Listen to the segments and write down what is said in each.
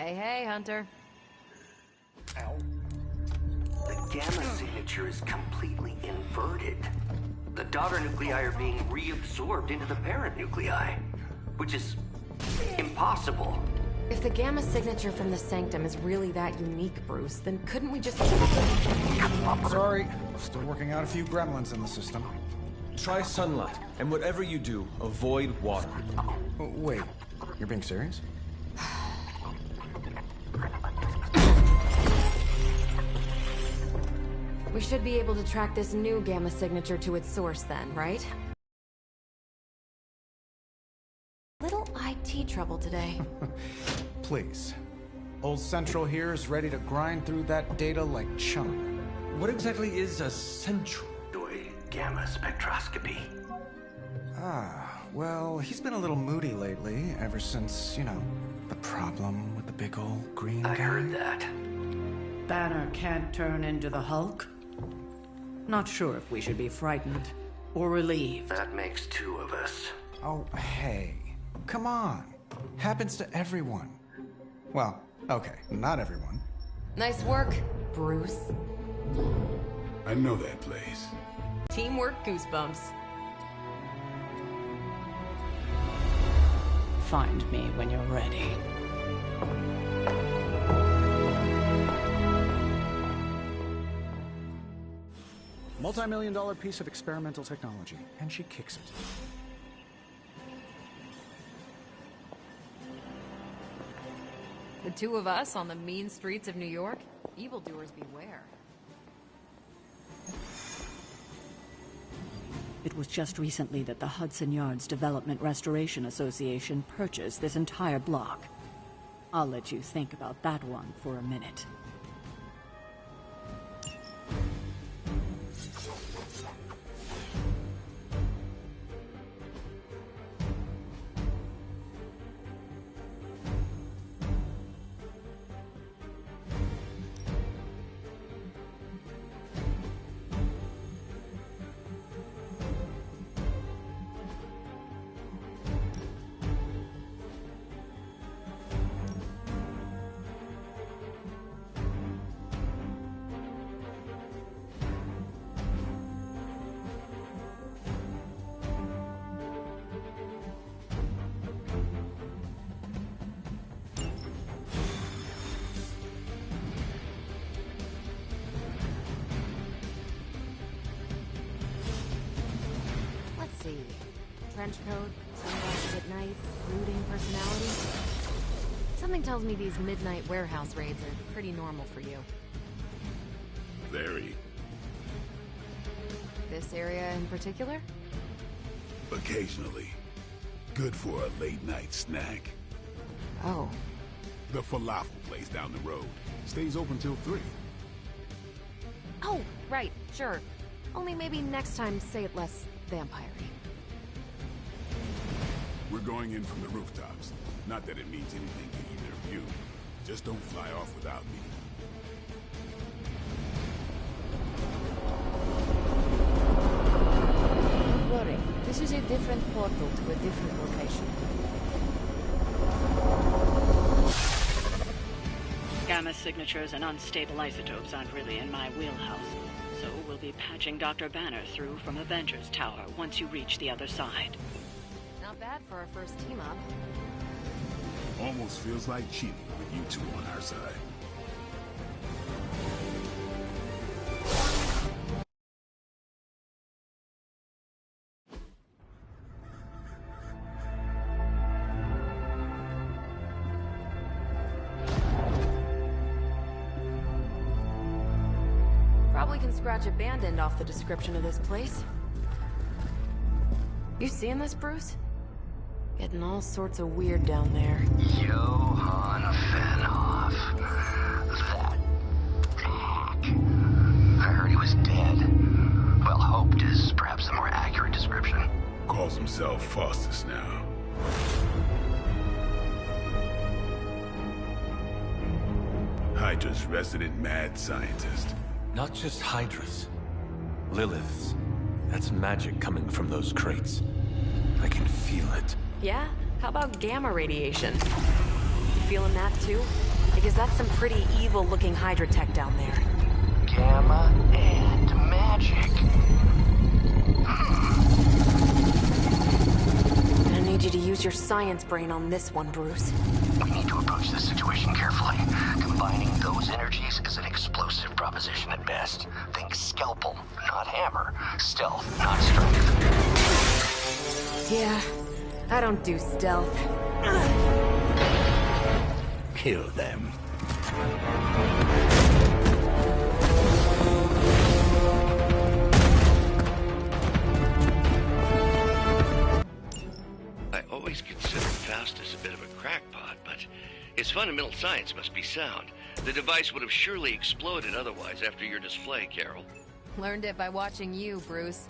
Hey, hey, Hunter. Ow. The gamma signature is completely inverted. The daughter nuclei are being reabsorbed into the parent nuclei, which is impossible. If the gamma signature from the Sanctum is really that unique, Bruce, then couldn't we just... Sorry, still working out a few gremlins in the system. Try sunlight, and whatever you do, avoid water. Oh, wait, you're being serious? We should be able to track this new gamma signature to its source then, right? Little IT trouble today. Please. Old Central here is ready to grind through that data like chum. What exactly is a central? Gamma spectroscopy. Ah, well, he's been a little moody lately, ever since, you know, the problem with the big old green guy. I heard that. Banner can't turn into the Hulk? Not sure if we should be frightened or relieved. That makes two of us. Oh, hey. Come on. Happens to everyone. Well, okay, not everyone. Nice work, Bruce. I know that place. Teamwork goosebumps. Find me when you're ready. Multi-million-dollar piece of experimental technology, and she kicks it. The two of us on the mean streets of New York? Evildoers beware. It was just recently that the Hudson Yards Development Restoration Association purchased this entire block. I'll let you think about that one for a minute. Trench coat, sunglasses at night, brooding personality. Something tells me these midnight warehouse raids are pretty normal for you. Very. This area in particular? Occasionally. Good for a late-night snack. Oh. The falafel place down the road. Stays open till 3. Oh, right, sure. Only maybe next time say it less vampire-y. We're going in from the rooftops. Not that it means anything to either of you. Just don't fly off without me. Don't worry. This is a different portal to a different location. Gamma signatures and unstable isotopes aren't really in my wheelhouse. So we'll be patching Dr. Banner through from Avengers Tower once you reach the other side. Not bad for our first team-up. Almost feels like cheating with you two on our side. Probably can scratch a band end off the description of this place. You seeing this, Bruce? Getting all sorts of weird down there. Johann Fenhoff. That hack. I heard he was dead. Well, hoped is perhaps a more accurate description. Calls himself Faustus now. Hydra's resident mad scientist. Not just Hydras. Lilith's. That's magic coming from those crates. I can feel it. Yeah? How about gamma radiation? feeling that too? Because that's some pretty evil-looking Hydra tech down there. Gamma and magic. I need you to use your science brain on this one, Bruce. We need to approach this situation carefully. Combining those energies is an explosive proposition at best. Think scalpel, not hammer. Stealth, not strength. Yeah, I don't do stealth. Kill them. I always considered Faustus a bit of a crackpot, but his fundamental science must be sound. The device would have surely exploded otherwise after your display, Carol. Learned it by watching you, Bruce.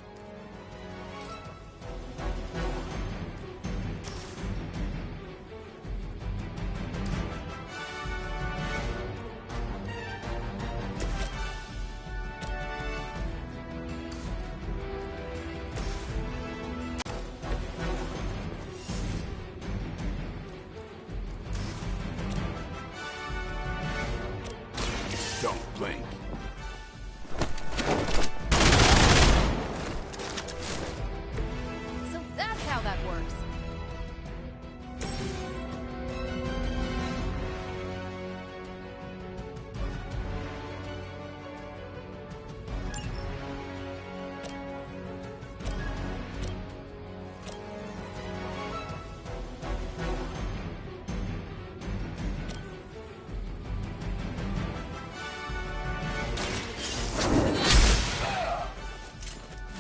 Don't blink. So that's how that works.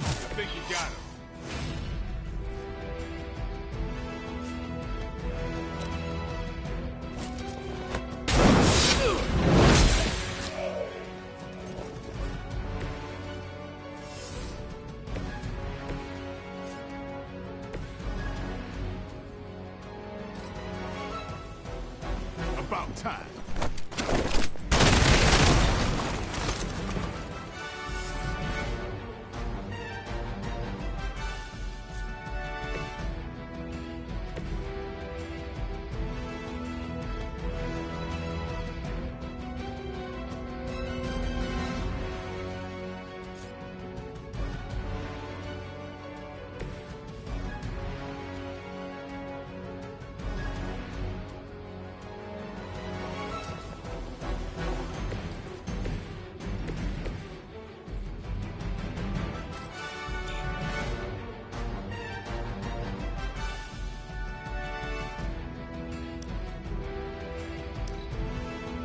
I think you got him. About time.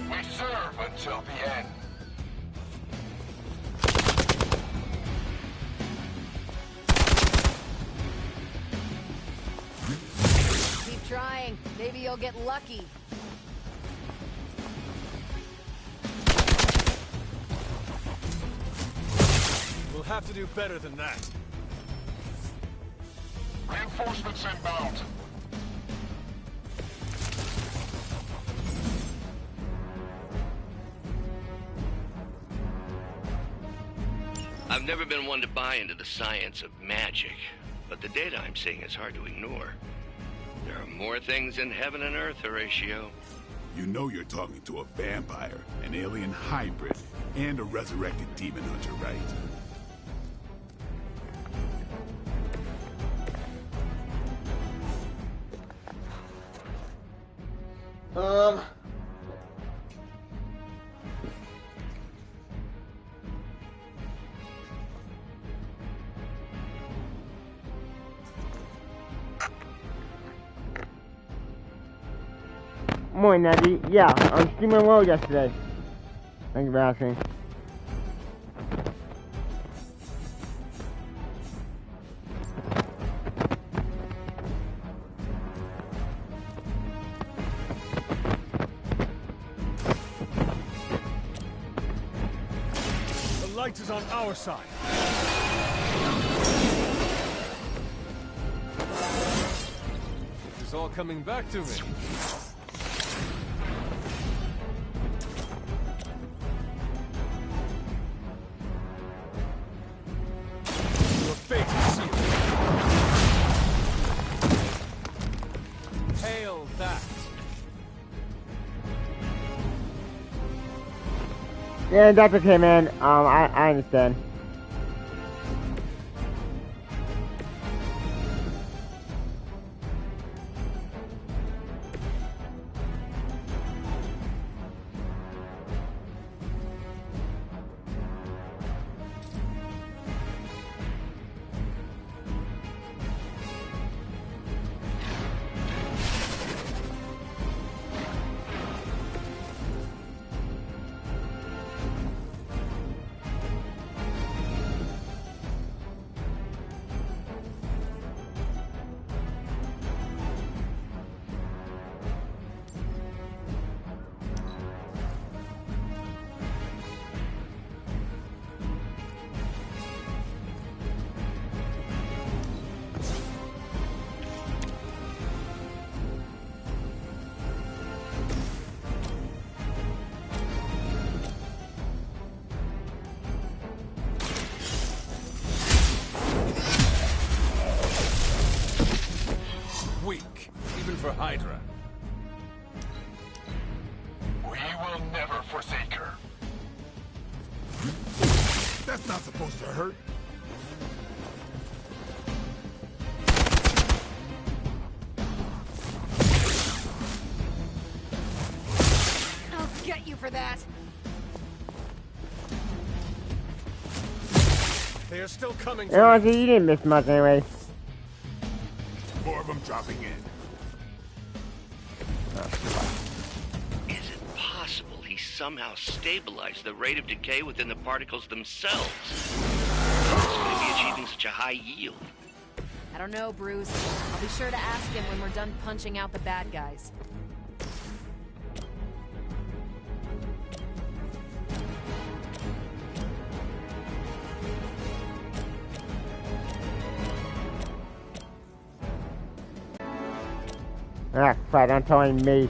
We serve until the end. Keep trying. Maybe you'll get lucky. We'll have to do better than that. Reinforcements inbound. I've never been one to buy into the science of magic, but the data I'm seeing is hard to ignore. There are more things in heaven and earth, Horatio. You know you're talking to a vampire, an alien hybrid, and a resurrected demon hunter, right? Morning, Nettie. Yeah, I was streaming well yesterday. Thank you for asking. The light is on our side. It is all coming back to me. Your fate is sealed. Hail that. Yeah, that's okay, man. I understand. Weak, even for Hydra. We will never forsake her. That's not supposed to hurt. I'll get you for that. They are still coming. You know what, you didn't miss much anyway. More of them dropping in. Is it possible he somehow stabilized the rate of decay within the particles themselves? How could he be achieving such a high yield? I don't know, Bruce. I'll be sure to ask him when we're done punching out the bad guys. Ah, crap, don't tell me.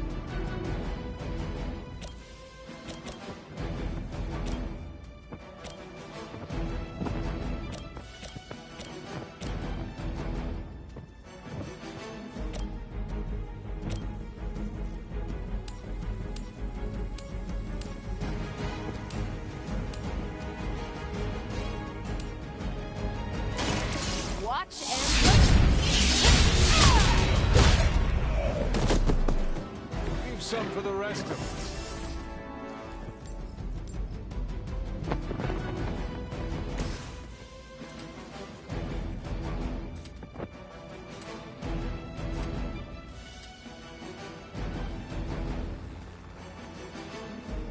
Watch and learn. Leave some for the rest of us.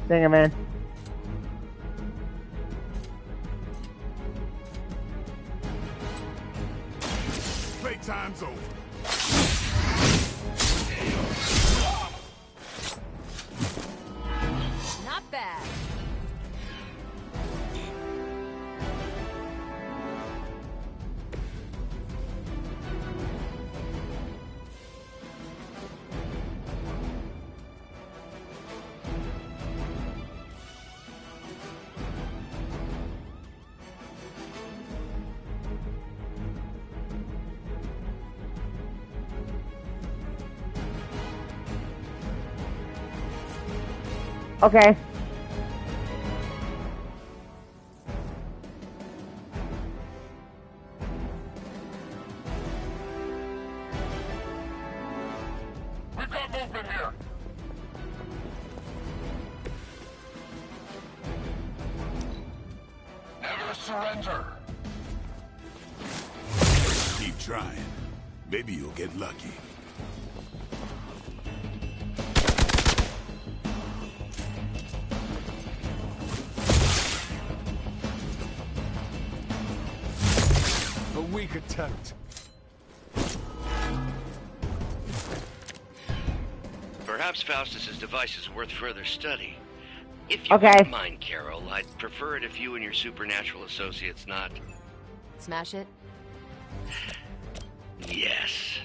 Dang it, man. Playtime's over. Not bad. Okay. We've got movement here. Never surrender. Keep trying. Maybe you'll get lucky. A weak attempt. Perhaps Faustus's device is worth further study. If you Okay. don't mind, Carol, I'd prefer it if you and your supernatural associates not... Smash it? Yes.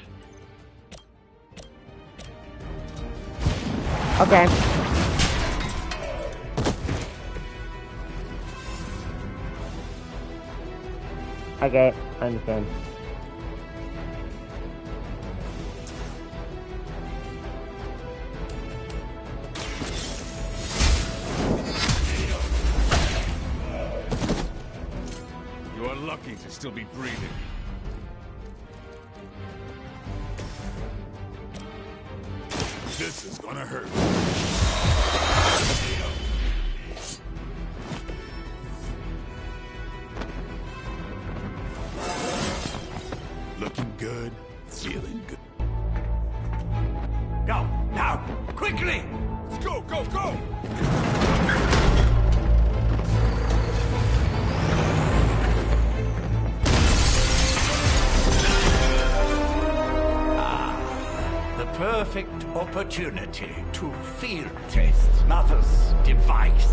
Okay. Okay, I understand. lucky to still be breathing. This is gonna hurt. Looking good, feeling good. Go, now, quickly! Let's go, go, go! The perfect opportunity to field test Mother's device.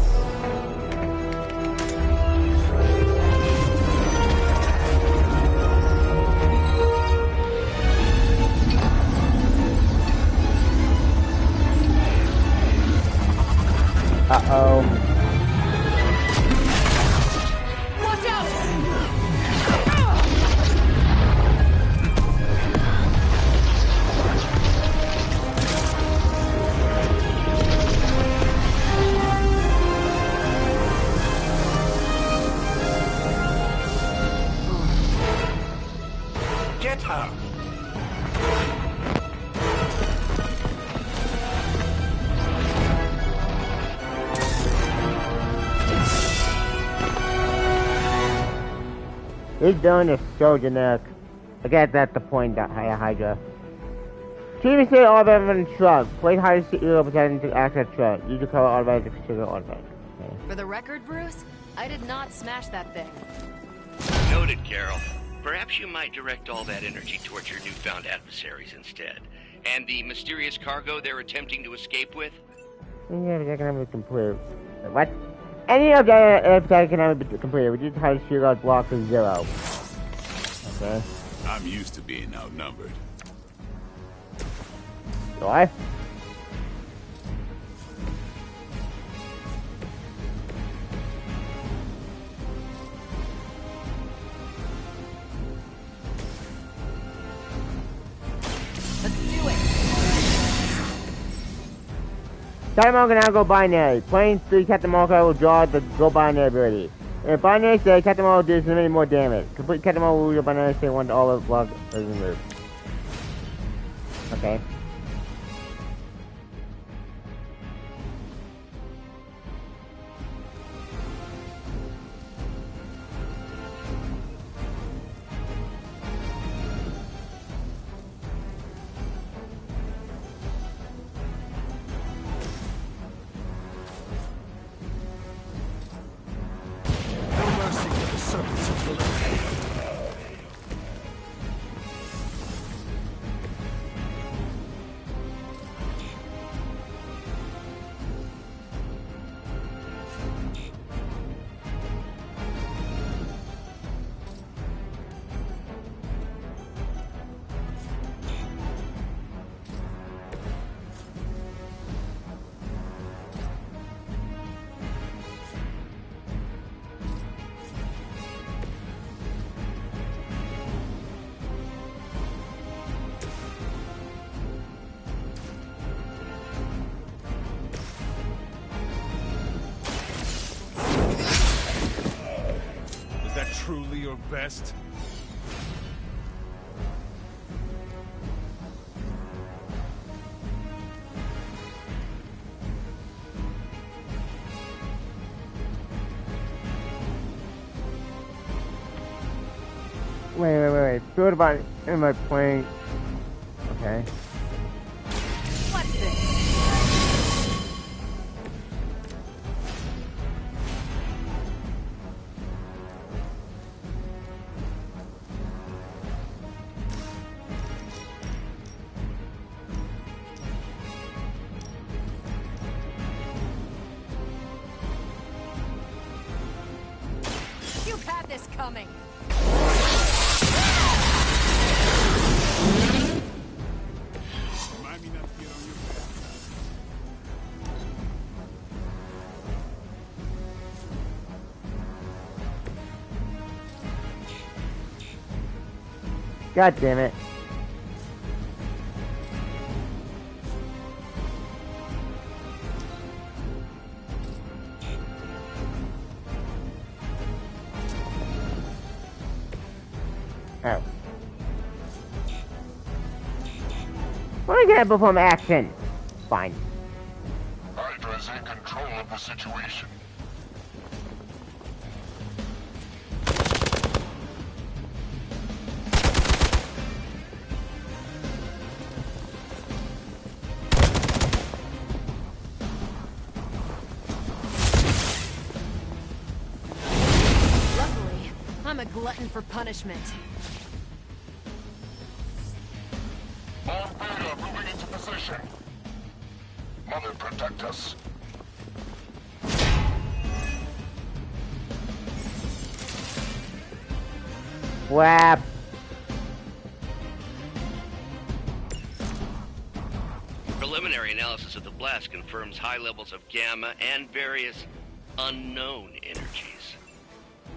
Uh-oh. Watch out! Get her! This villain is so generic. I guess that's the point that Hydra. TV say all evidence shrug. Play high CEO pretending to act as shrug. Use the color automatic trigger automatic. Okay. For the record, Bruce, I did not smash that thing. Noted, Carol. Perhaps you might direct all that energy towards your newfound adversaries instead. And the mysterious cargo they're attempting to escape with? Yeah, that can be completed. What? Any of the attack can be completed. We just hide shield out block to 0. Okay. I'm used to being outnumbered. What? Let's do it! Captain Marvel can now go binary. Playing 3 Captain Marvel will draw the go binary ability. In binary state, Captain Marvel deals many more damage. Complete Captain Marvel will your binary state once all of the block is removed. Okay. Truly your best? Wait. What about am I playing? Okay. What's this? You've had this coming. Remind me not to get on your back. God damn it. can't perform action. Fine. Hydra is in control of the situation. Luckily, I'm a glutton for punishment. All Beta moving into position. Mother, protect us. Whap. Preliminary analysis of the blast confirms high levels of gamma and various unknown energies.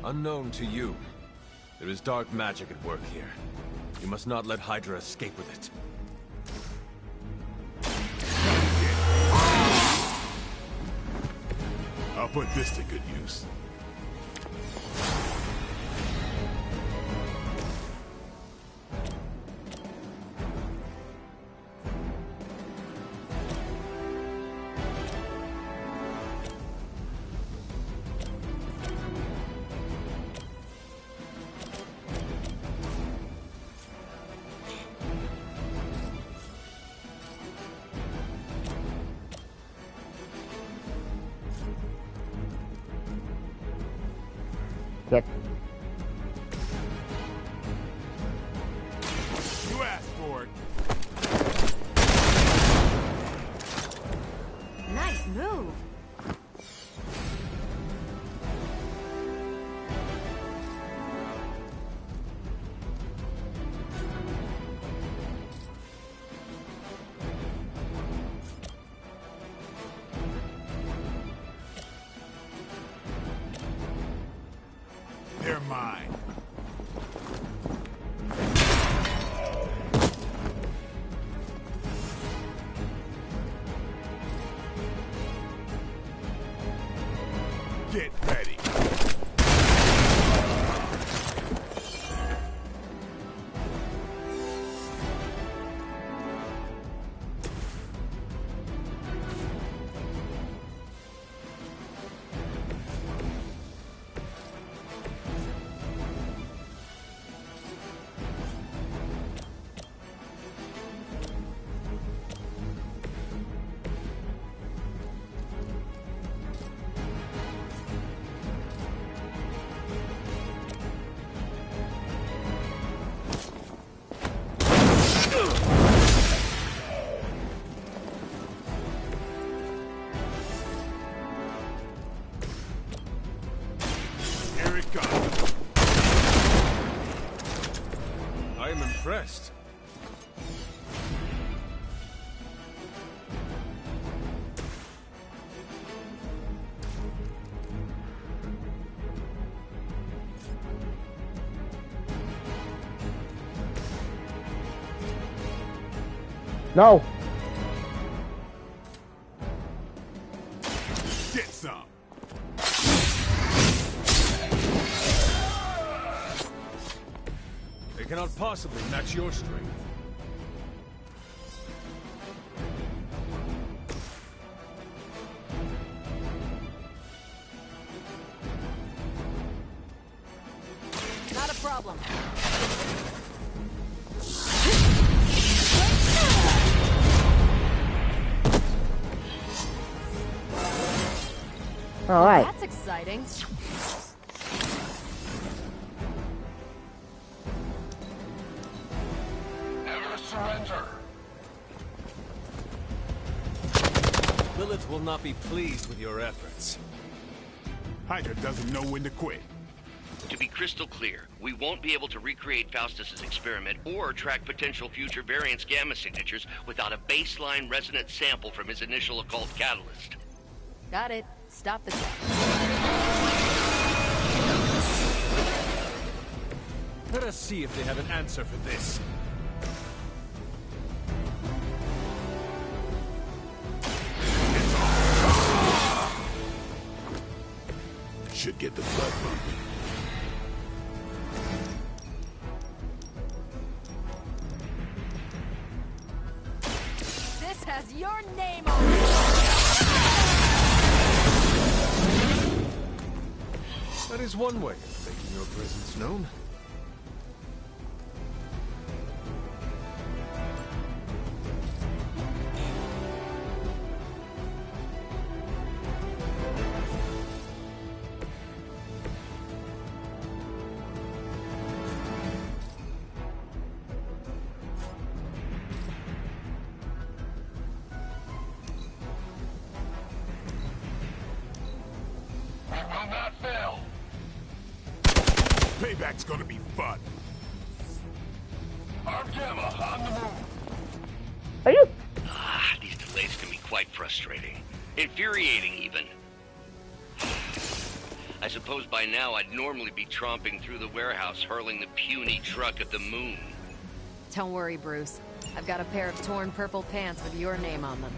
Unknown to you. There is dark magic at work here. You must not let Hydra escape with it. I'll put this to good use. Get. You asked for it. Nice move. They're mine. Get ready. Here it comes. I am impressed. No. Get some. They cannot possibly match your strength. Not a problem. All right. That's exciting. Never surrender. Lilith will not be pleased with your efforts. Hydra doesn't know when to quit. To be crystal clear, we won't be able to recreate Faustus's experiment or track potential future variants' gamma signatures without a baseline resonant sample from his initial occult catalyst. Got it. Stop the clock. Let us see if they have an answer for this. Should get the blood pumping. one way of making your presence known. Payback's gonna be fun. Armed Gamma, on the move. Are you? These delays can be quite frustrating. Infuriating, even. I suppose by now I'd normally be tromping through the warehouse, hurling the puny truck at the moon. Don't worry, Bruce. I've got a pair of torn purple pants with your name on them.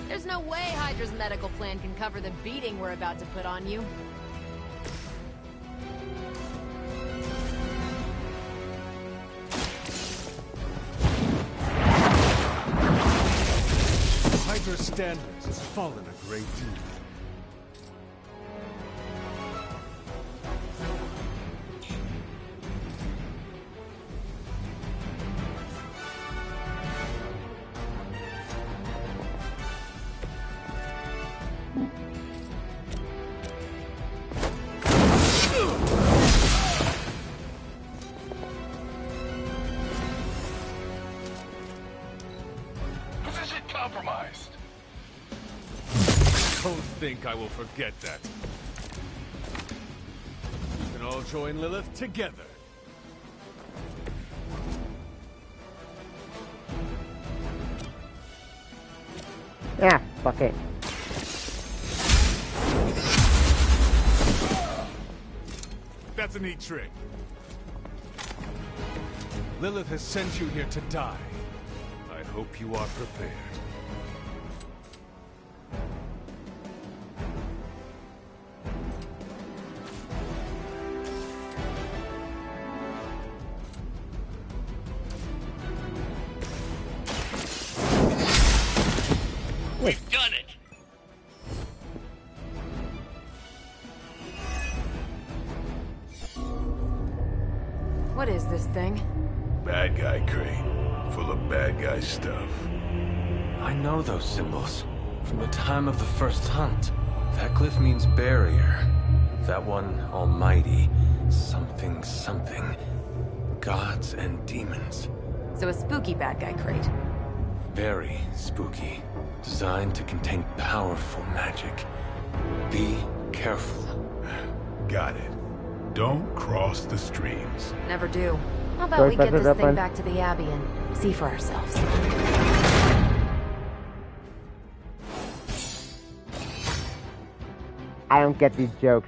There's no way Hydra's medical plan can cover the beating we're about to put on you. Hydra's standards has fallen a great deal. Position compromised. Don't think I will forget that. We can all join Lilith together. Yeah, fuck it. That's a neat trick. Lilith has sent you here to die. I hope you are prepared. We've done it! What is this thing? Bad guy crate. Full of bad guy stuff. I know those symbols. From the time of the first hunt. That glyph means barrier. That one, almighty. Something, something. Gods and demons. So a spooky bad guy crate. Very spooky. Designed to contain powerful magic. Be careful. Got it. Don't cross the streams. Never do. How about we get this thing back to the Abbey and see for ourselves? I don't get these jokes.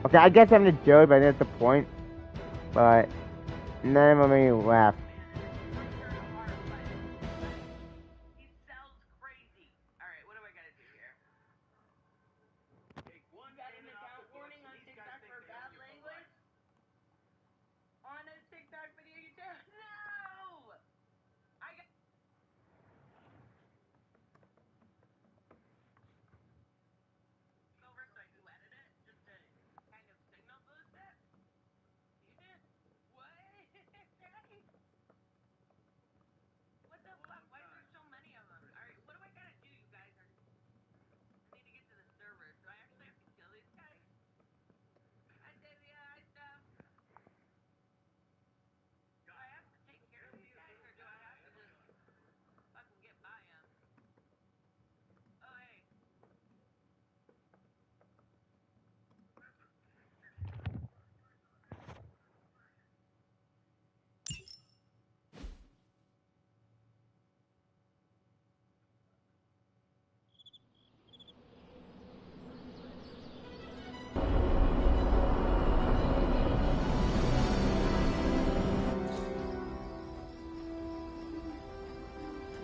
Okay, I guess I'm the joke, but that's the point. But none of them made me laugh.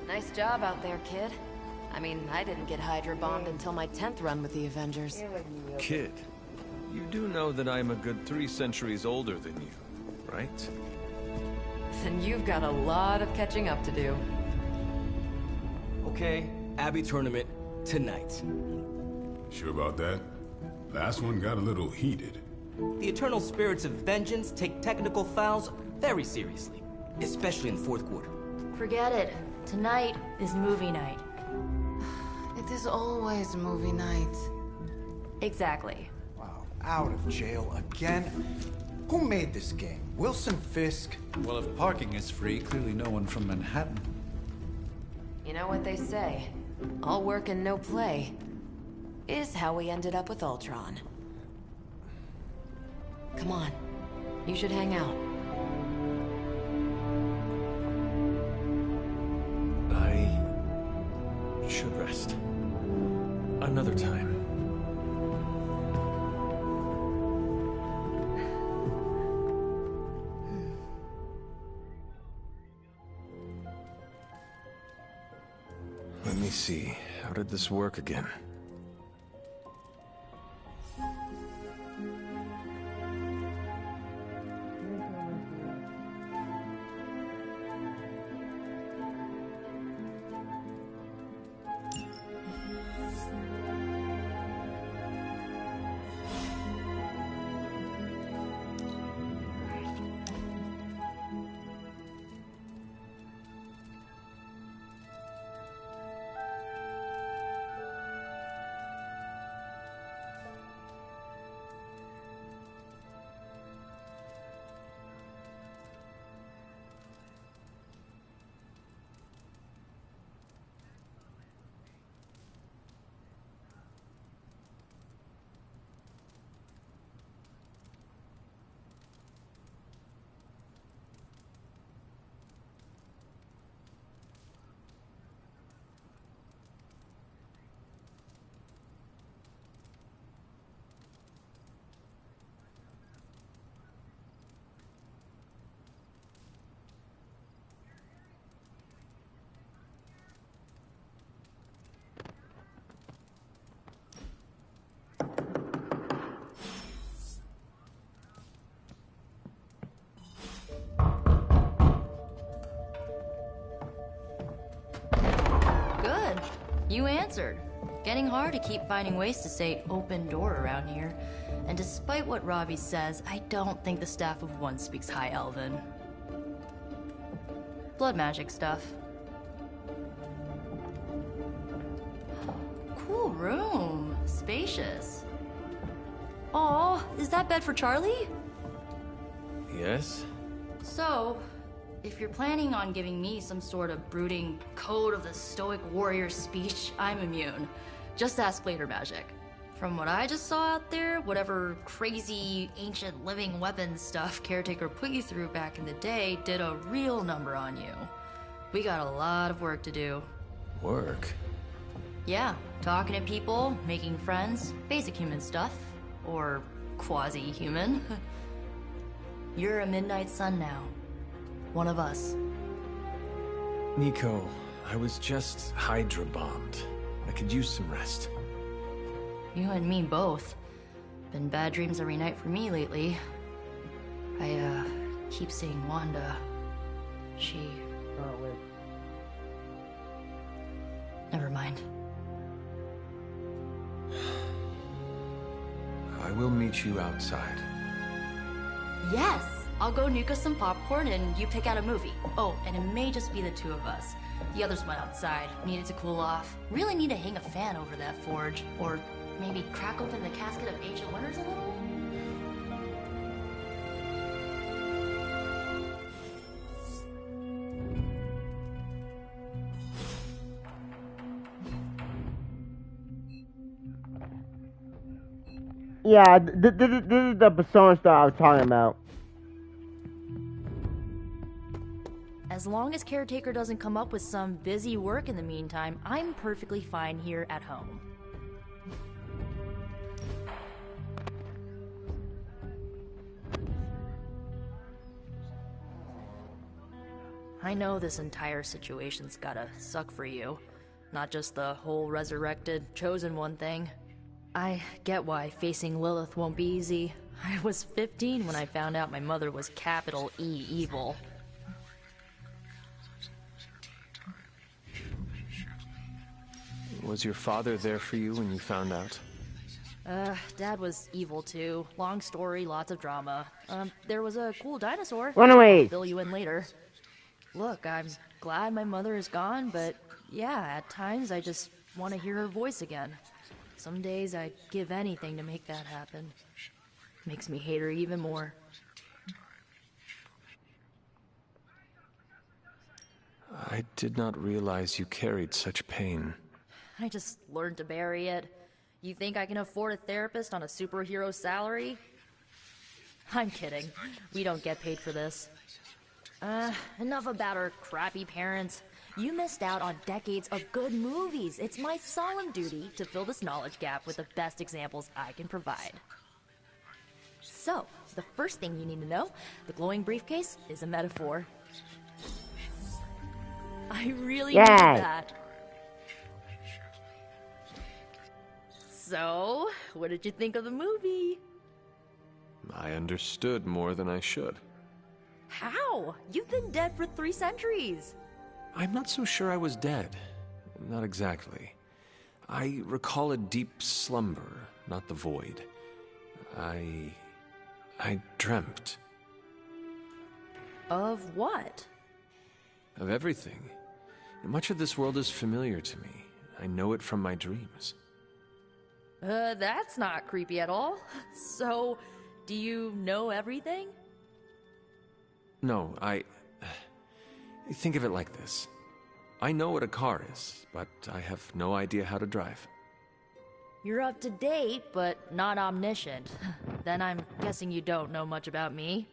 Nice job out there, kid. I mean, I didn't get Hydra bombed until my 10th run with the Avengers. Kid, you do know that I'm a good 3 centuries older than you, right? Then you've got a lot of catching up to do. Okay, Abbey tournament tonight. Sure about that? Last one got a little heated. The Eternal Spirits of Vengeance take technical fouls very seriously, especially in the fourth quarter. Forget it. Tonight is movie night. It is always movie night. Exactly. Wow, out of jail again? Who made this game? Wilson Fisk? Well, if parking is free, clearly no one from Manhattan. You know what they say? All work and no play is how we ended up with Ultron. Come on. You should hang out. I should rest. Another time. Let me see. How did this work again? You answered. Getting hard to keep finding ways to say open door around here. And despite what Robbie says, I don't think the staff of One speaks High Elven. Blood magic stuff. Cool room. Spacious. Aw, is that bed for Charlie? Yes? So, if you're planning on giving me some sort of brooding code of the stoic warrior speech, I'm immune. Just ask later, Magic. From what I just saw out there, whatever crazy ancient living weapons stuff Caretaker put you through back in the day did a real number on you. We got a lot of work to do. Work? Yeah, talking to people, making friends, basic human stuff. Or quasi-human. You're a Midnight Sun now. One of us. Nico, I was just Hydra bombed. I could use some rest. You and me both. Been bad dreams every night for me lately. I, keep seeing Wanda. She... Oh, wait. Never mind. I will meet you outside. Yes! I'll go nuke us some popcorn and you pick out a movie. Oh, and it may just be the two of us. The others went outside, needed to cool off. Really need to hang a fan over that forge. Or maybe crack open the casket of Ancient Wonders a little? Yeah, this is the persona stuff I was talking about. As long as Caretaker doesn't come up with some busy work in the meantime, I'm perfectly fine here at home. I know this entire situation's gotta suck for you. Not just the whole resurrected, chosen one thing. I get why facing Lilith won't be easy. I was 15 when I found out my mother was capital E evil. Was your father there for you when you found out? Dad was evil too. Long story, lots of drama. There was a cool dinosaur. Runaways! I'll fill you in later. Look, I'm glad my mother is gone, but yeah, at times I just want to hear her voice again. Some days I'd give anything to make that happen. Makes me hate her even more. I did not realize you carried such pain. I just learned to bury it. You think I can afford a therapist on a superhero salary? I'm kidding. We don't get paid for this. Enough about our crappy parents. You missed out on decades of good movies. It's my solemn duty to fill this knowledge gap with the best examples I can provide. So, the first thing you need to know, the glowing briefcase is a metaphor. I really needed that. So, what did you think of the movie? I understood more than I should. How? You've been dead for 3 centuries. I'm not so sure I was dead. Not exactly. I recall a deep slumber, not the void. I dreamt. Of what? Of everything. Much of this world is familiar to me. I know it from my dreams. That's not creepy at all. So, do you know everything? No, think of it like this. I know what a car is, but I have no idea how to drive. You're up to date, but not omniscient. Then I'm guessing you don't know much about me.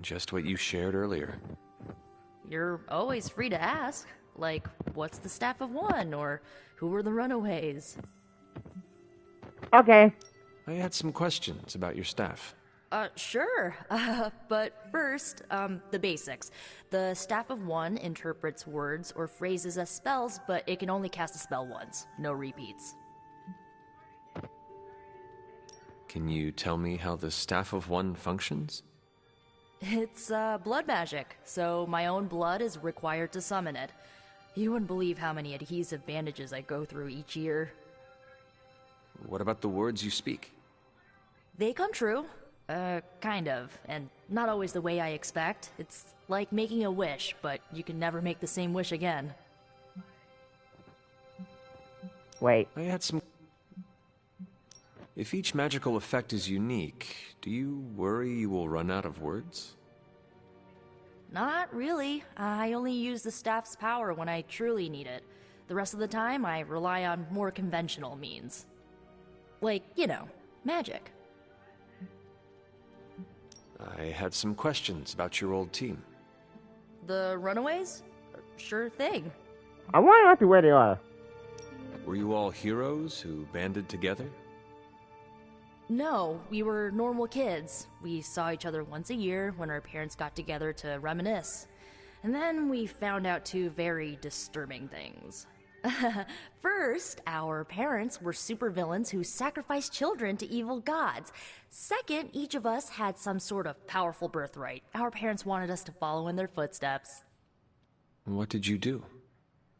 Just what you shared earlier. You're always free to ask. Like, what's the Staff of One? Or who were the Runaways? Okay. I had some questions about your staff. Sure. But first, the basics. The Staff of One interprets words or phrases as spells, but it can only cast a spell once. No repeats. Can you tell me how the Staff of One functions? It's, blood magic, so my own blood is required to summon it. You wouldn't believe how many adhesive bandages I go through each year. What about the words you speak? They come true. Kind of. And not always the way I expect. It's like making a wish, but you can never make the same wish again. Wait. I had some... If each magical effect is unique, do you worry you will run out of words? Not really. I only use the staff's power when I truly need it. The rest of the time, I rely on more conventional means. Like, you know, magic. I had some questions about your old team. The Runaways? Sure thing. I want to know where they are. Were you all heroes who banded together? No, we were normal kids. We saw each other once a year when our parents got together to reminisce. And then we found out 2 very disturbing things. First, our parents were supervillains who sacrificed children to evil gods. Second, each of us had some sort of powerful birthright. Our parents wanted us to follow in their footsteps. What did you do?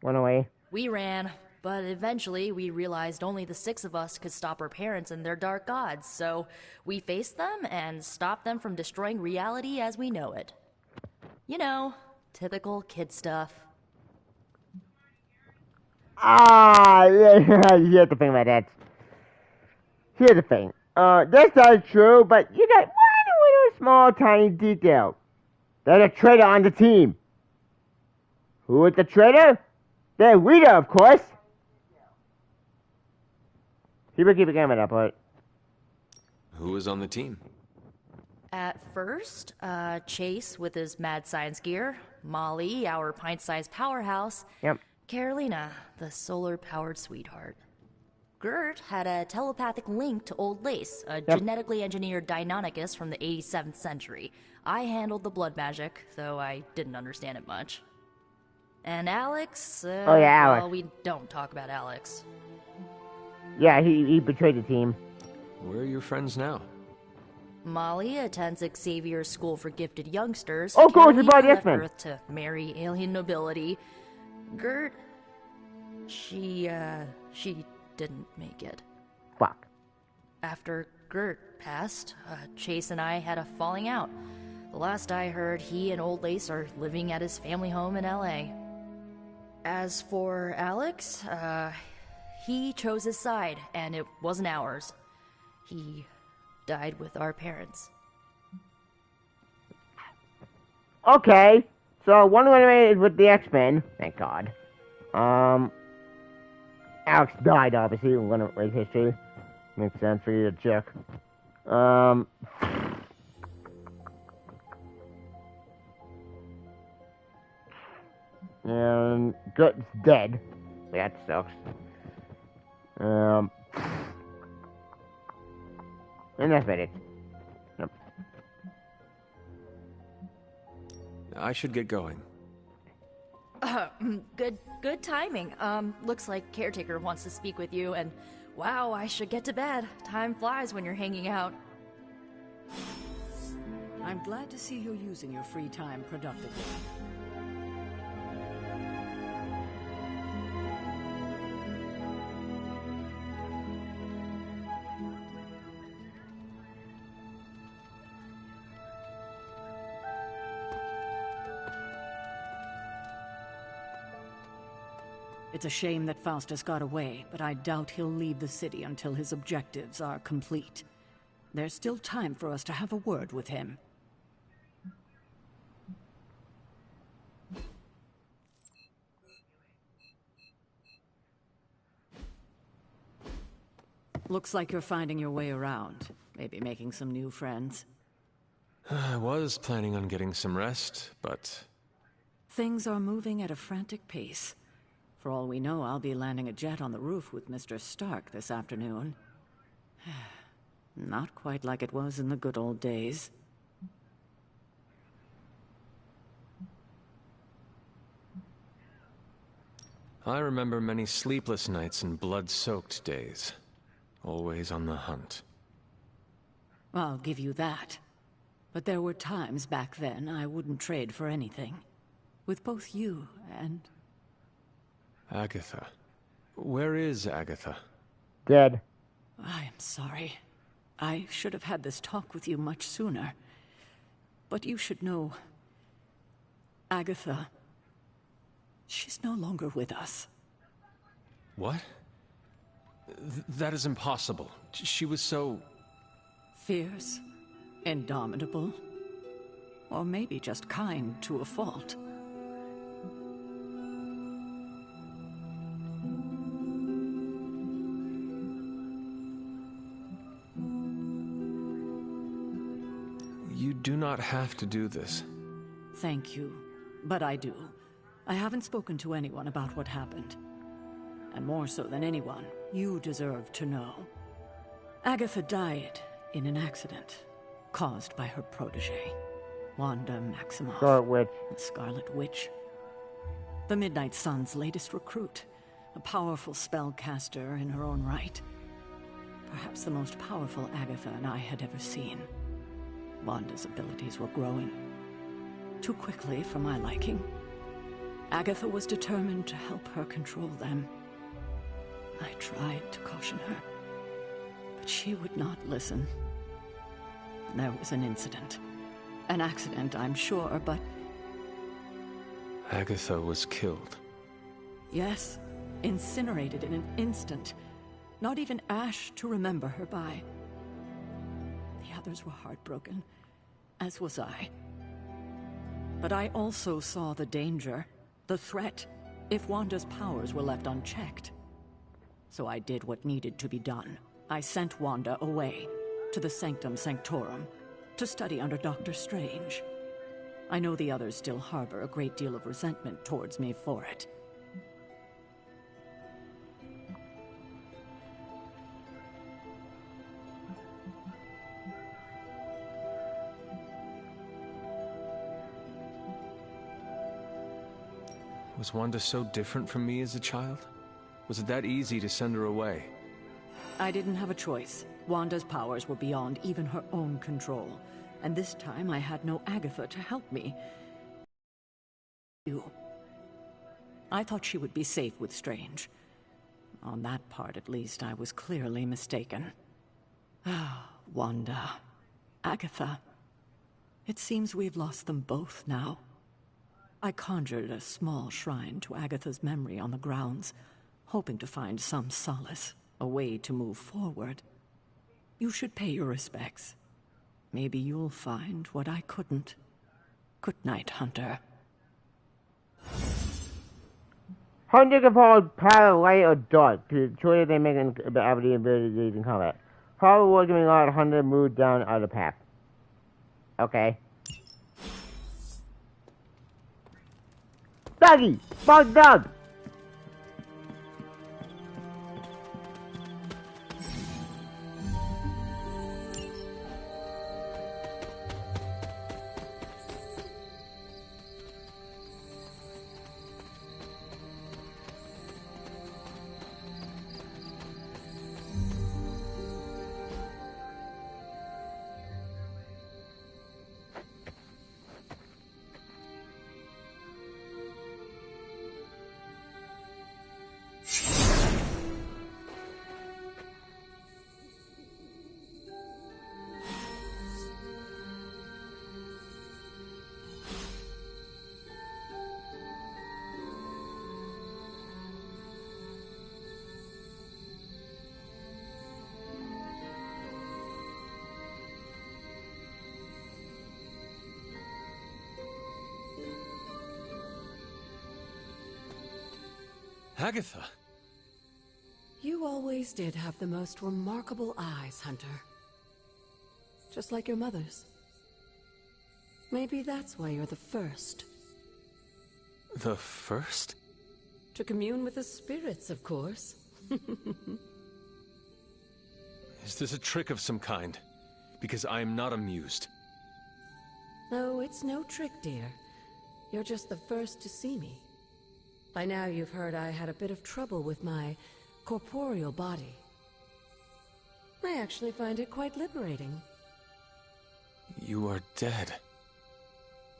Run away. We ran, but eventually we realized only the 6 of us could stop our parents and their dark gods, so we faced them and stopped them from destroying reality as we know it. You know, typical kid stuff. Yeah, here's the thing about that. Here's the thing. That's not true, but you got one little small tiny detail. There's a traitor on the team. Who is the traitor? The Rita, of course. Keep it coming up, but... Who was on the team? At first, Chase with his mad science gear, Molly, our pint-sized powerhouse, yep. Carolina, the solar-powered sweetheart. Gert had a telepathic link to Old Lace, a genetically engineered Deinonychus from the 87th century. I handled the blood magic, though I didn't understand it much. And Alex, Alex. Well, we don't talk about Alex. Yeah, he betrayed the team. Where are your friends now? Molly attends Xavier's School for Gifted Youngsters. Oh, cool, she brought left X-Men. Earth to marry alien nobility. Gert, she she didn't make it. Fuck. After Gert passed, Chase and I had a falling out. The last I heard, he and Old Lace are living at his family home in LA. As for Alex, he chose his side, and it wasn't ours. He died with our parents. Okay, so one way is with the X-Men, thank God. Alex died, obviously, we're gonna write history. Makes sense for you to check. And Gut's dead. That sucks. And that's about it. Yep. I should get going. Good timing. Looks like Caretaker wants to speak with you, and wow, I should get to bed. Time flies when you're hanging out. I'm glad to see you're using your free time productively. It's a shame that Faustus got away, but I doubt he'll leave the city until his objectives are complete. There's still time for us to have a word with him. Looks like you're finding your way around. Maybe making some new friends. I was planning on getting some rest, but... Things are moving at a frantic pace. For all we know, I'll be landing a jet on the roof with Mr. Stark this afternoon. Not quite like it was in the good old days. I remember many sleepless nights and blood-soaked days. Always on the hunt. I'll give you that. But there were times back then I wouldn't trade for anything. With both you and... Agatha. Where is Agatha? Dead. I am sorry. I should have had this talk with you much sooner. But you should know... Agatha... She's no longer with us. What? That is impossible. She was so... Fierce, indomitable, or maybe just kind to a fault. You do not have to do this. Thank you, but I do. I haven't spoken to anyone about what happened. And more so than anyone, you deserve to know. Agatha died in an accident caused by her protege, Wanda Maximoff. Scarlet Witch. The Scarlet Witch. The Midnight Sun's latest recruit, a powerful spellcaster in her own right. Perhaps the most powerful Agatha and I had ever seen. Wanda's abilities were growing. Too quickly for my liking. Agatha was determined to help her control them. I tried to caution her, but she would not listen. There was an incident. An accident, I'm sure, but... Agatha was killed. Yes, incinerated in an instant. Not even ash to remember her by. The others were heartbroken, as was I. But I also saw the danger, the threat, if Wanda's powers were left unchecked. So I did what needed to be done. I sent Wanda away, to the Sanctum Sanctorum, to study under Doctor Strange. I know the others still harbor a great deal of resentment towards me for it. Was Wanda so different from me as a child? Was it that easy to send her away? I didn't have a choice. Wanda's powers were beyond even her own control. And this time I had no Agatha to help me. I thought she would be safe with Strange. On that part, at least, I was clearly mistaken. Ah, Wanda. Agatha. It seems we've lost them both now. I conjured a small shrine to Agatha's memory on the grounds, hoping to find some solace, a way to move forward. You should pay your respects. Maybe you'll find what I couldn't. Good night, Hunter. Hunter can follow power light or dark to ensure they make an ability in combat. Power was giving out Hunter move down other path. Okay. Doggy! Bug dog! Agatha! You always did have the most remarkable eyes, Hunter. Just like your mother's. Maybe that's why you're the first. The first? To commune with the spirits, of course. Is this a trick of some kind? Because I am not amused. Oh, it's no trick, dear. You're just the first to see me. By now you've heard I had a bit of trouble with my corporeal body. I actually find it quite liberating. You are dead.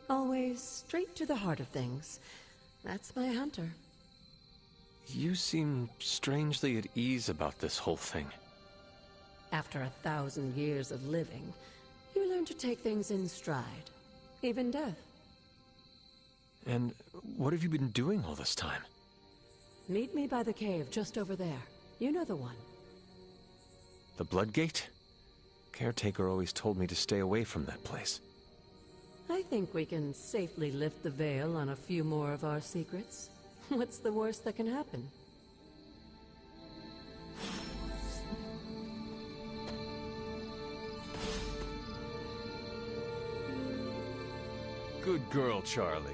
Always straight to the heart of things. That's my Hunter. You seem strangely at ease about this whole thing. After 1,000 years of living, you learn to take things in stride. Even death. And what have you been doing all this time? Meet me by the cave just over there. You know the one. The Blood Gate? Caretaker always told me to stay away from that place. I think we can safely lift the veil on a few more of our secrets. What's the worst that can happen? Good girl, Charlie.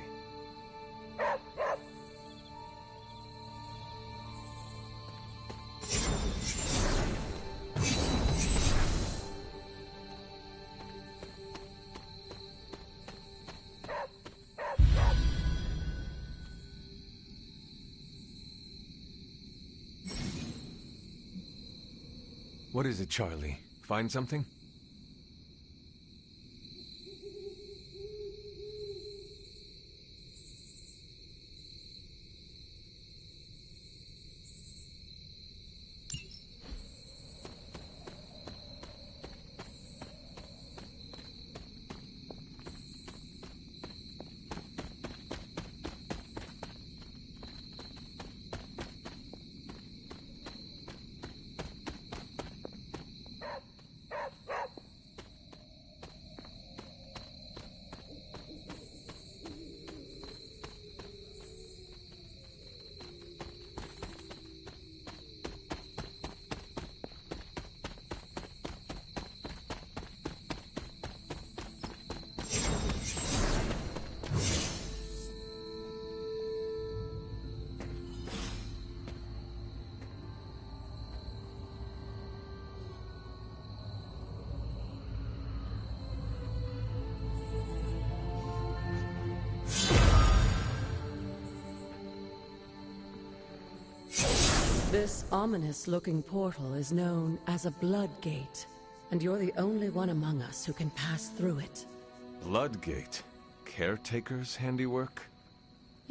What is it, Charlie? Find something? This ominous-looking portal is known as a Blood Gate, and you're the only one among us who can pass through it. Blood Gate? Caretaker's handiwork?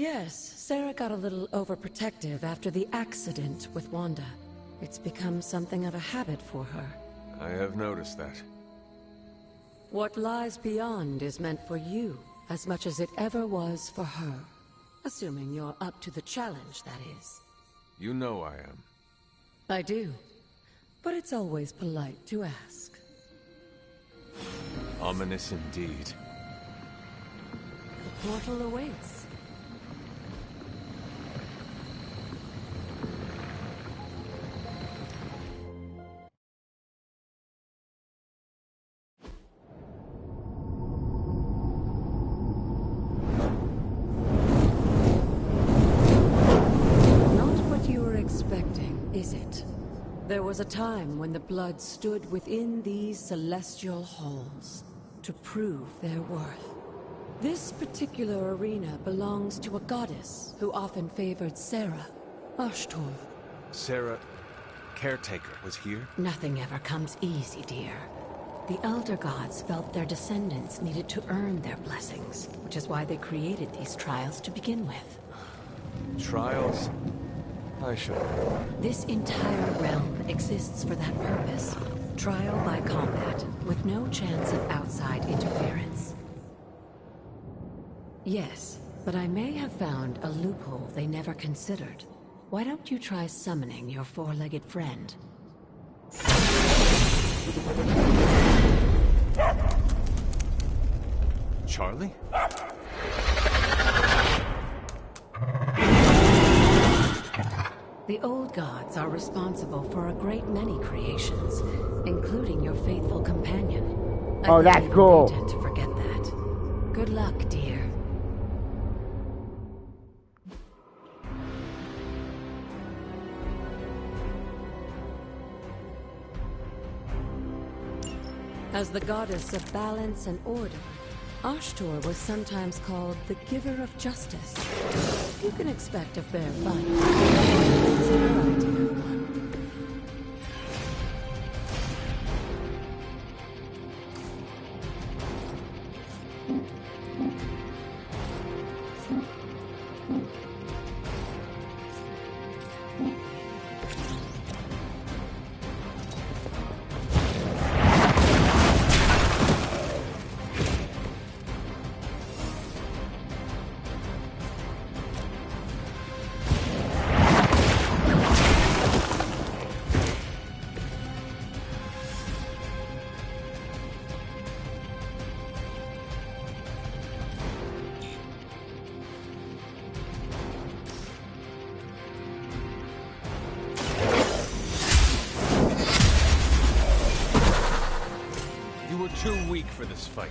Yes, Sarah got a little overprotective after the accident with Wanda. It's become something of a habit for her. I have noticed that. What lies beyond is meant for you, as much as it ever was for her. Assuming you're up to the challenge, that is. You know I am. I do. But it's always polite to ask. Ominous indeed. The portal awaits. Is it? There was a time when the blood stood within these celestial halls to prove their worth. This particular arena belongs to a goddess who often favored Sarah, Ashtor. Sarah, Caretaker, was here? Nothing ever comes easy, dear. The Elder Gods felt their descendants needed to earn their blessings, which is why they created these trials to begin with. Trials? I should. This entire realm exists for that purpose. Trial by combat, with no chance of outside interference. Yes, but I may have found a loophole they never considered. Why don't you try summoning your four-legged friend? Charlie? The old gods are responsible for a great many creations, including your faithful companion. Oh, that's cool. They tend to forget that. Good luck, dear. As the goddess of balance and order, Ashtor was sometimes called the giver of justice. You can expect a fair fight. It's her idea of one. Too weak for this fight.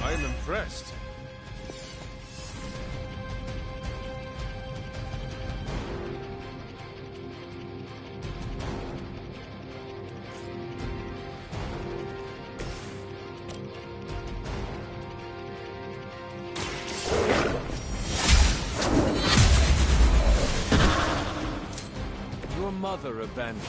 I am impressed. Mother abandoned.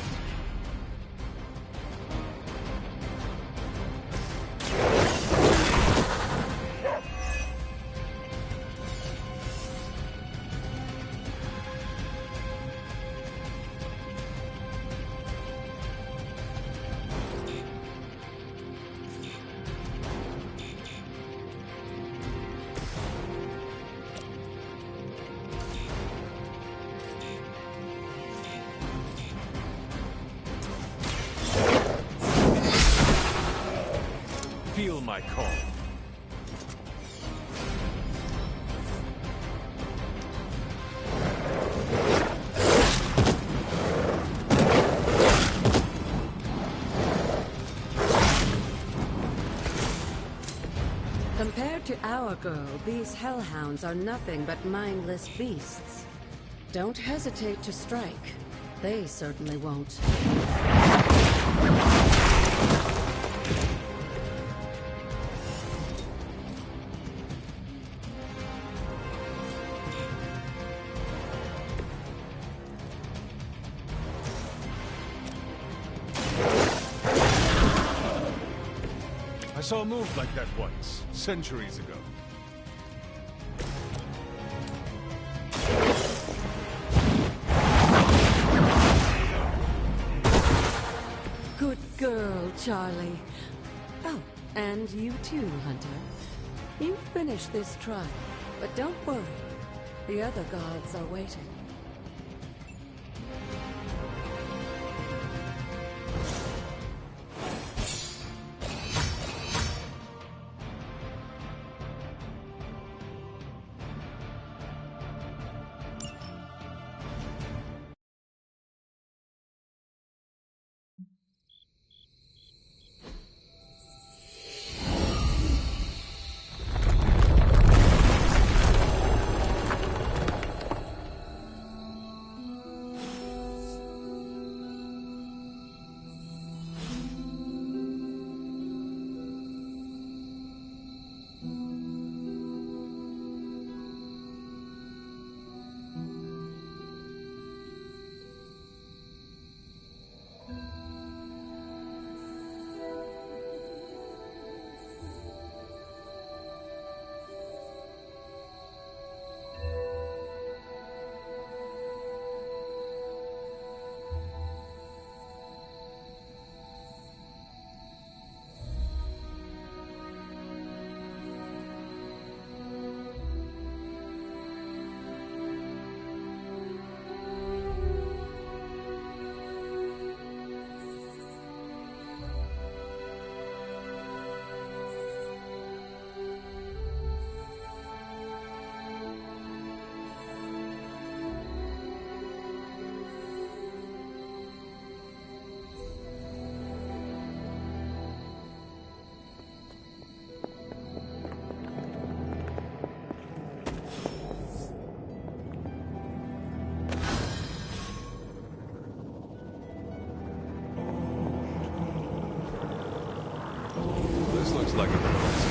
Feel my call. Compared to our girl, these hellhounds are nothing but mindless beasts. Don't hesitate to strike. They certainly won't. Us all moved like that once, centuries ago. Good girl, Charlie. Oh, and you too, Hunter. You finished this trial, but don't worry. The other gods are waiting. This looks like a place.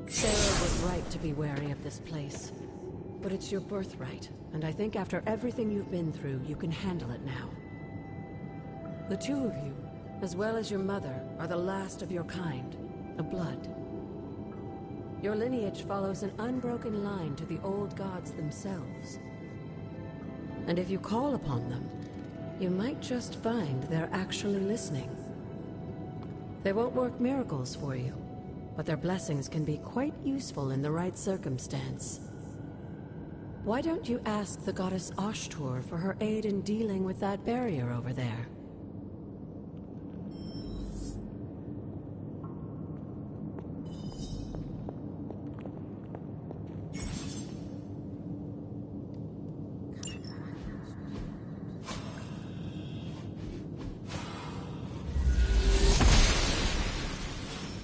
Sarah was right to be wary of this place. But it's your birthright, and I think after everything you've been through, you can handle it now. The two of you, as well as your mother, are the last of your kind, the Blood. Your lineage follows an unbroken line to the old gods themselves. And if you call upon them, you might just find they're actually listening. They won't work miracles for you, but their blessings can be quite useful in the right circumstance. Why don't you ask the goddess Ashtur for her aid in dealing with that barrier over there?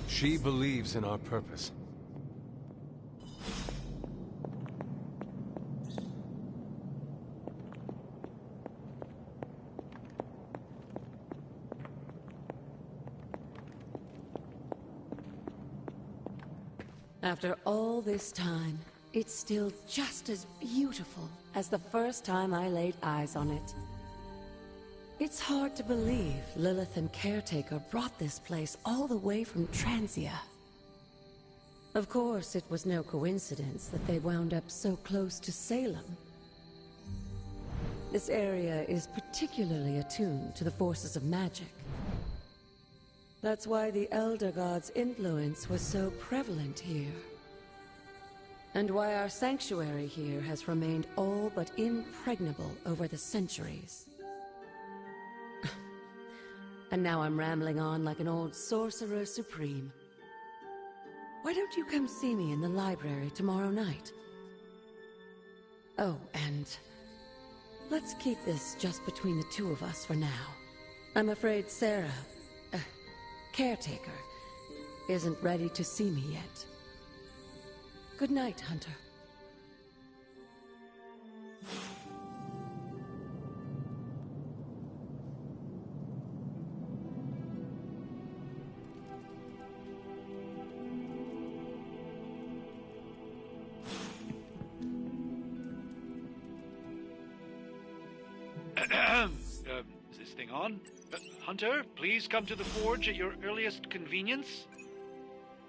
She believes in our purpose. After all this time, it's still just as beautiful as the first time I laid eyes on it. It's hard to believe Lilith and Caretaker brought this place all the way from Transia. Of course, it was no coincidence that they wound up so close to Salem. This area is particularly attuned to the forces of magic. That's why the Elder God's influence was so prevalent here. And why our sanctuary here has remained all but impregnable over the centuries. And now I'm rambling on like an old sorcerer supreme. Why don't you come see me in the library tomorrow night? Oh, and let's keep this just between the two of us for now. I'm afraid Sarah, Caretaker, isn't ready to see me yet. Good night, Hunter. Is this thing on? Hunter, please come to the forge at your earliest convenience.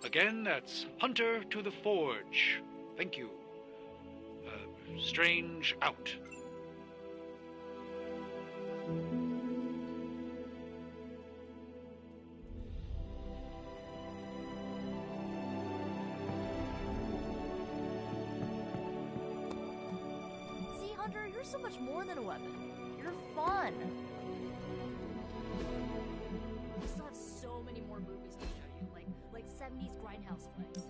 Again, that's Hunter to the forge. Thank you. Strange out. See, Hunter, you're so much more than a weapon. You're fun. We still have so many more movies to show you, like 70s grindhouse flicks.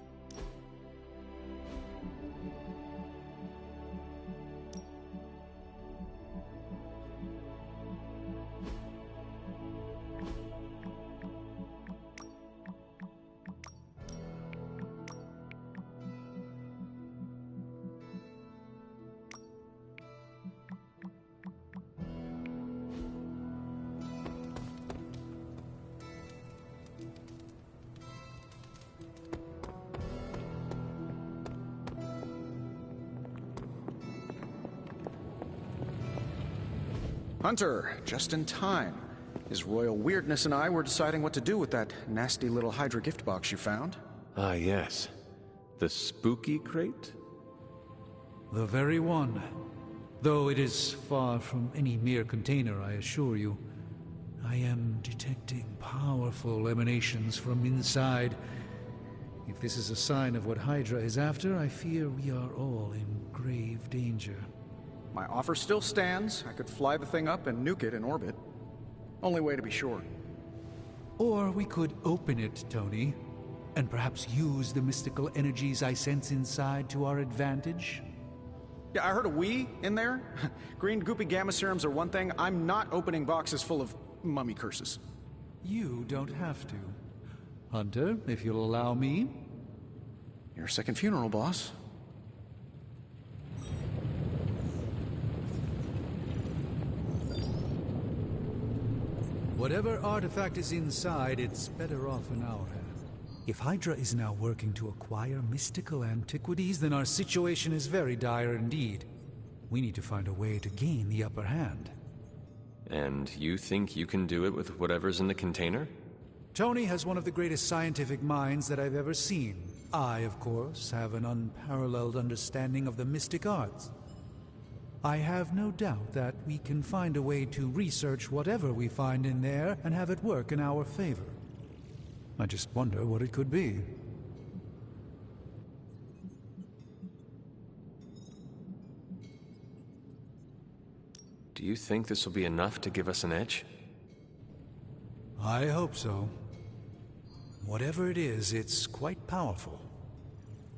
Hunter, just in time. His royal weirdness and I were deciding what to do with that nasty little Hydra gift box you found. Ah, yes. The spooky crate? The very one. Though it is far from any mere container, I assure you. I am detecting powerful emanations from inside. If this is a sign of what Hydra is after, I fear we are all in grave danger. My offer still stands. I could fly the thing up and nuke it in orbit. Only way to be sure. Or we could open it, Tony, and perhaps use the mystical energies I sense inside to our advantage. Yeah, I heard a "we" in there. Green goopy gamma serums are one thing. I'm not opening boxes full of mummy curses. You don't have to. Hunter, if you'll allow me. Your second funeral, boss. Whatever artifact is inside, it's better off in our hands. If Hydra is now working to acquire mystical antiquities, then our situation is very dire indeed. We need to find a way to gain the upper hand. And you think you can do it with whatever's in the container? Tony has one of the greatest scientific minds that I've ever seen. I, of course, have an unparalleled understanding of the mystic arts. I have no doubt that we can find a way to research whatever we find in there and have it work in our favor. I just wonder what it could be. Do you think this will be enough to give us an edge? I hope so. Whatever it is, it's quite powerful.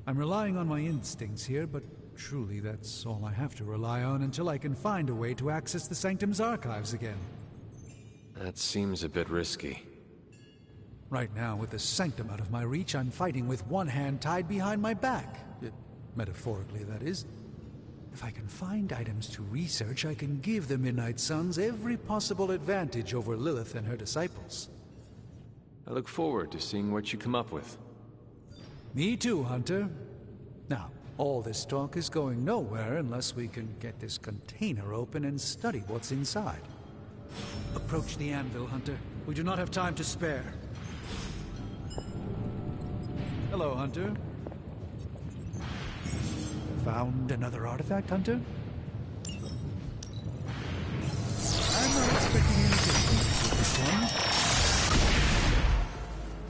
I'm relying on my instincts here, but truly that's all I have to rely on until I can find a way to access the Sanctum's archives again. That seems a bit risky. Right now, with the Sanctum out of my reach, I'm fighting with one hand tied behind my back. Metaphorically, that is. If I can find items to research, I can give the Midnight Suns every possible advantage over Lilith and her disciples. I look forward to seeing what you come up with. Me too, Hunter. Now, all this talk is going nowhere unless we can get this container open and study what's inside. Approach the anvil, Hunter. We do not have time to spare. Hello, Hunter. Found another artifact, Hunter? I'm not expecting anything with this one.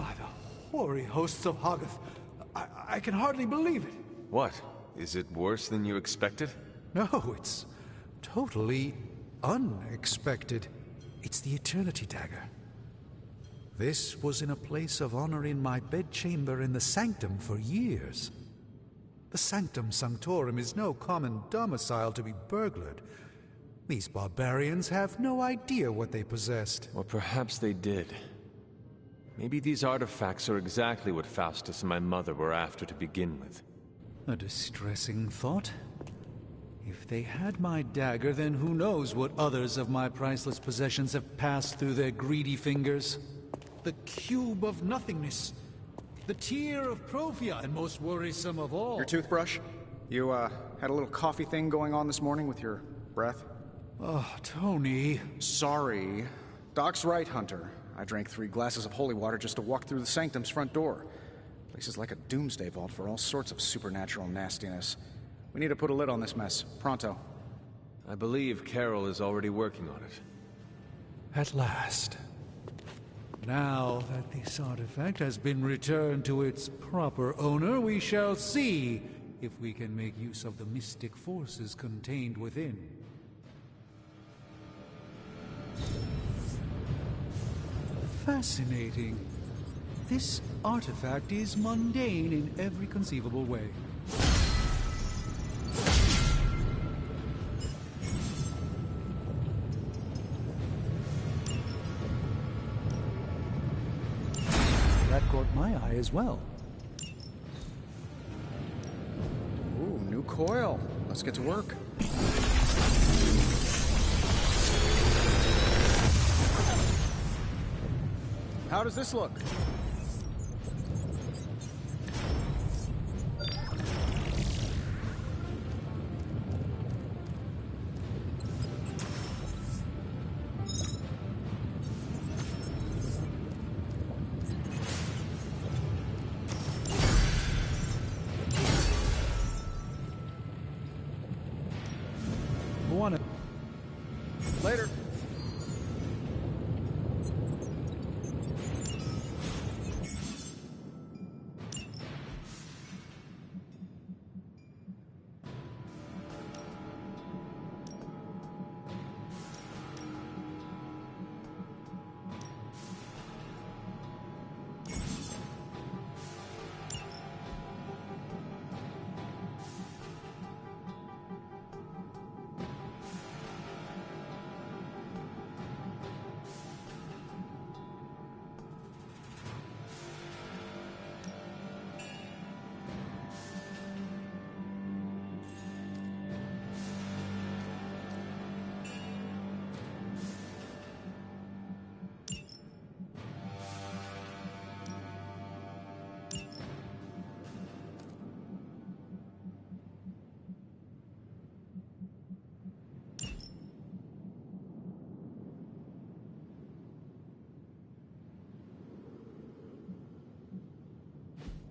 By the hoary hosts of Hoggoth, I can hardly believe it. What? Is it worse than you expected? No, it's totally unexpected. It's the Eternity Dagger. This was in a place of honor in my bedchamber in the Sanctum for years. The Sanctum Sanctorum is no common domicile to be burglared. These barbarians have no idea what they possessed. Or perhaps they did. Maybe these artifacts are exactly what Faustus and my mother were after to begin with. A distressing thought. If they had my dagger, then who knows what others of my priceless possessions have passed through their greedy fingers. The Cube of Nothingness. The Tear of Profia, and most worrisome of all. Your toothbrush? You, had a little coffee thing going on this morning with your breath? Oh, Tony. Sorry. Doc's right, Hunter. I drank 3 glasses of holy water just to walk through the Sanctum's front door. Place is like a doomsday vault for all sorts of supernatural nastiness. We need to put a lid on this mess. Pronto. I believe Carol is already working on it. At last. Now that this artifact has been returned to its proper owner, we shall see if we can make use of the mystic forces contained within. Fascinating. This artifact is mundane in every conceivable way. That caught my eye as well. Ooh, new coil. Let's get to work. How does this look? Later.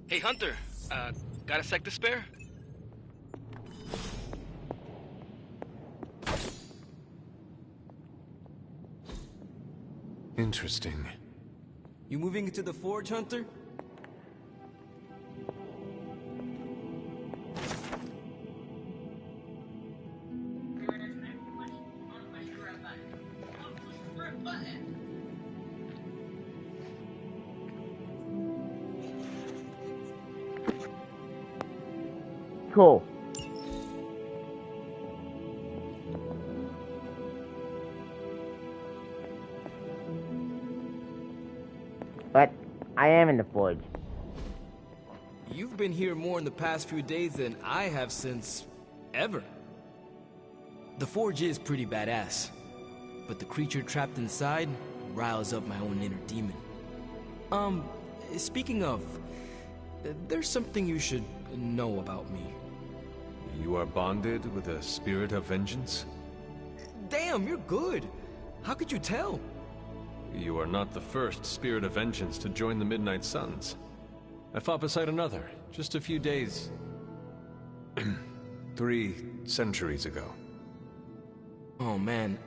Hey, Hunter, got a sec to spare? Interesting. You moving into the forge, Hunter? Cool. But I am in the forge. You've been here more in the past few days than I have since ever. The forge is pretty badass, but the creature trapped inside riles up my own inner demon. Speaking of, there's something you should know about me. You are bonded with a spirit of vengeance? Damn, you're good. How could you tell? You are not the first spirit of vengeance to join the Midnight Suns. I fought beside another, just a few days... 3 centuries ago. Oh man,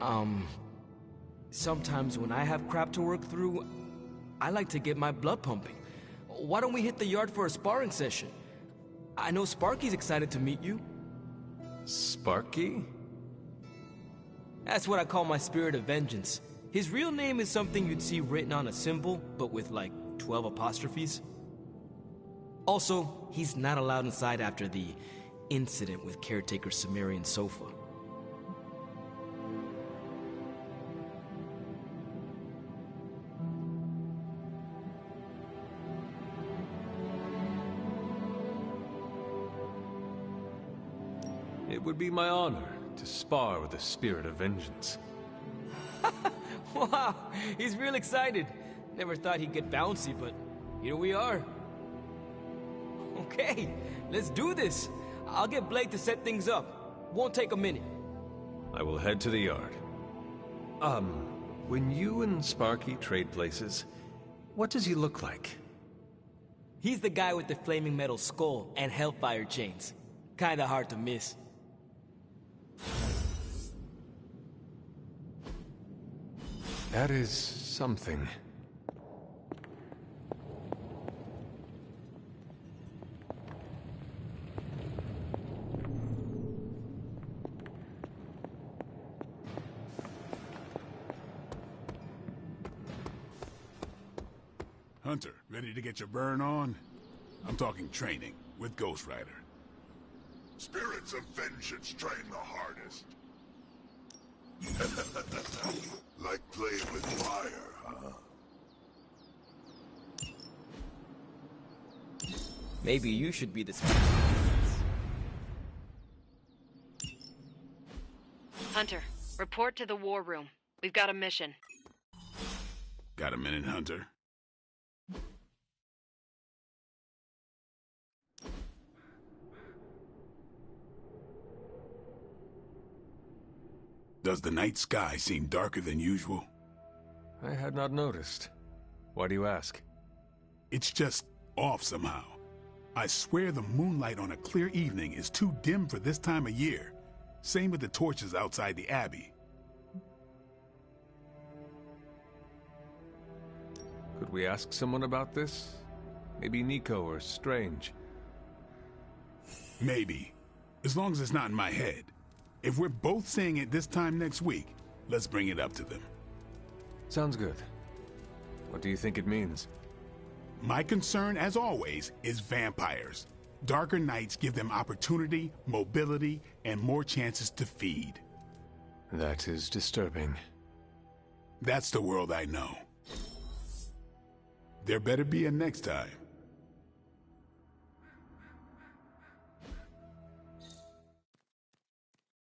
sometimes when I have crap to work through, I like to get my blood pumping. Why don't we hit the yard for a sparring session? I know Sparky's excited to meet you. Sparky? That's what I call my spirit of vengeance. His real name is something you'd see written on a symbol, but with like 12 apostrophes. Also, he's not allowed inside after the incident with caretaker Sumerian Sofa. It would be my honor to spar with the spirit of vengeance. Wow, he's real excited. Never thought he'd get bouncy, but here we are. Okay, let's do this. I'll get Blake to set things up. Won't take a minute. I will head to the yard. When you and Sparky trade places, what does he look like? He's the guy with the flaming metal skull and hellfire chains. Kinda hard to miss. That is something. Hunter, ready to get your burn on? I'm talking training with Ghost Rider. Spirits of vengeance train the hardest. Like playing with fire, huh? Maybe you should be the Hunter, report to the war room. We've got a mission. Got a minute, Hunter? Does the night sky seem darker than usual? I had not noticed. Why do you ask? It's just off somehow. I swear the moonlight on a clear evening is too dim for this time of year. Same with the torches outside the Abbey. Could we ask someone about this? Maybe Nico or Strange? Maybe. As long as it's not in my head. If we're both saying it this time next week, let's bring it up to them. Sounds good. What do you think it means? My concern, as always, is vampires. Darker nights give them opportunity, mobility, and more chances to feed. That is disturbing. That's the world I know. There better be a next time.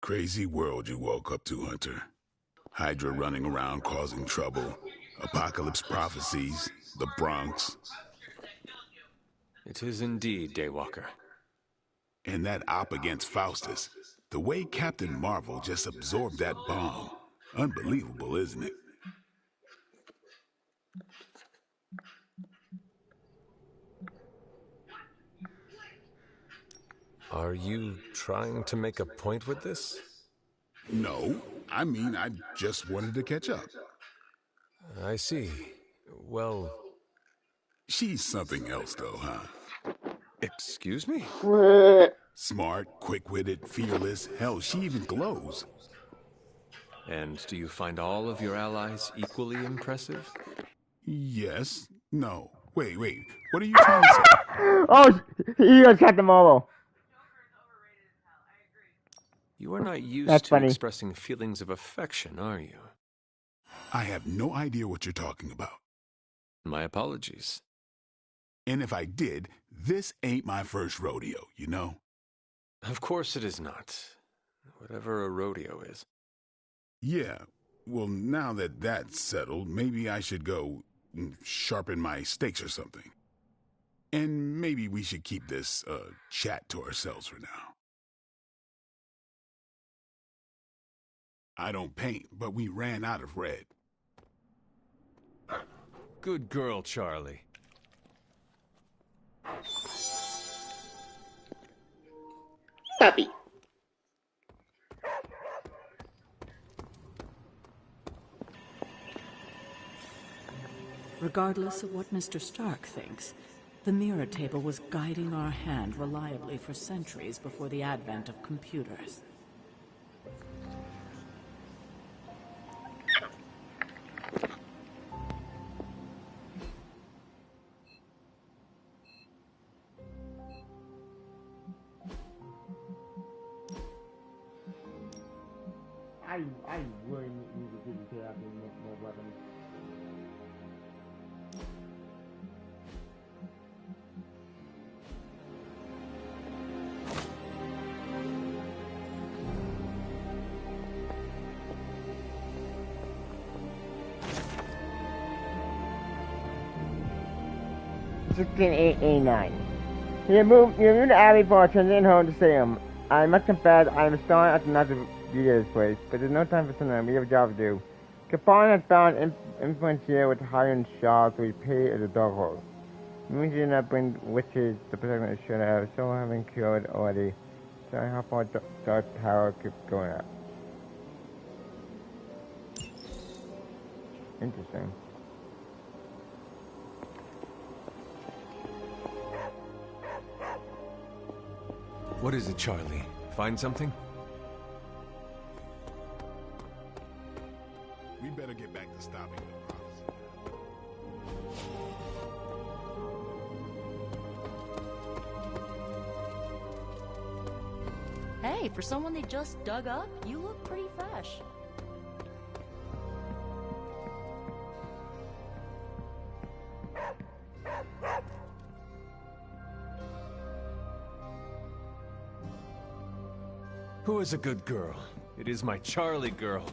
Crazy world you woke up to, Hunter. Hydra running around causing trouble. Apocalypse prophecies. The Bronx. It is indeed, Daywalker. And that op against Faustus. The way Captain Marvel just absorbed that bomb. Unbelievable, isn't it? Are you trying to make a point with this? No, I mean, I just wanted to catch up. I see. Well... She's something else, though, huh? Excuse me? Smart, quick-witted, fearless. Hell, she even glows. And do you find all of your allies equally impressive? Yes. No. Wait. What are you trying to say? Oh, he goes Captain Marvel. You are not used to expressing feelings of affection, are you? I have no idea what you're talking about. My apologies. And if I did, this ain't my first rodeo, you know? Of course it is not. Whatever a rodeo is. Yeah. Well, now that that's settled, maybe I should go sharpen my stakes or something. And maybe we should keep this chat to ourselves for now. I don't paint, but we ran out of red. Good girl, Charlie. Puppy. Regardless of what Mr. Stark thinks, the mirror table was guiding our hand reliably for centuries before the advent of computers. I really need to get into that more weapons. $16,889. You moved to Abbey for a transition home to Salem. I must confess, I am sorry I cannot be this place, but there's no time for cinema. We have a job to do. Capone has found influence here with hiring Shaw to repay the dogholes. Means you not bring witches to protect the should have. Some having cured already. So how far Dark Tower keeps going up. Interesting. What is it, Charlie? Find something? We better get back to stopping the prophecy. Hey, for someone they just dug up, you look pretty fresh. Who is a good girl? It is my Charlie girl.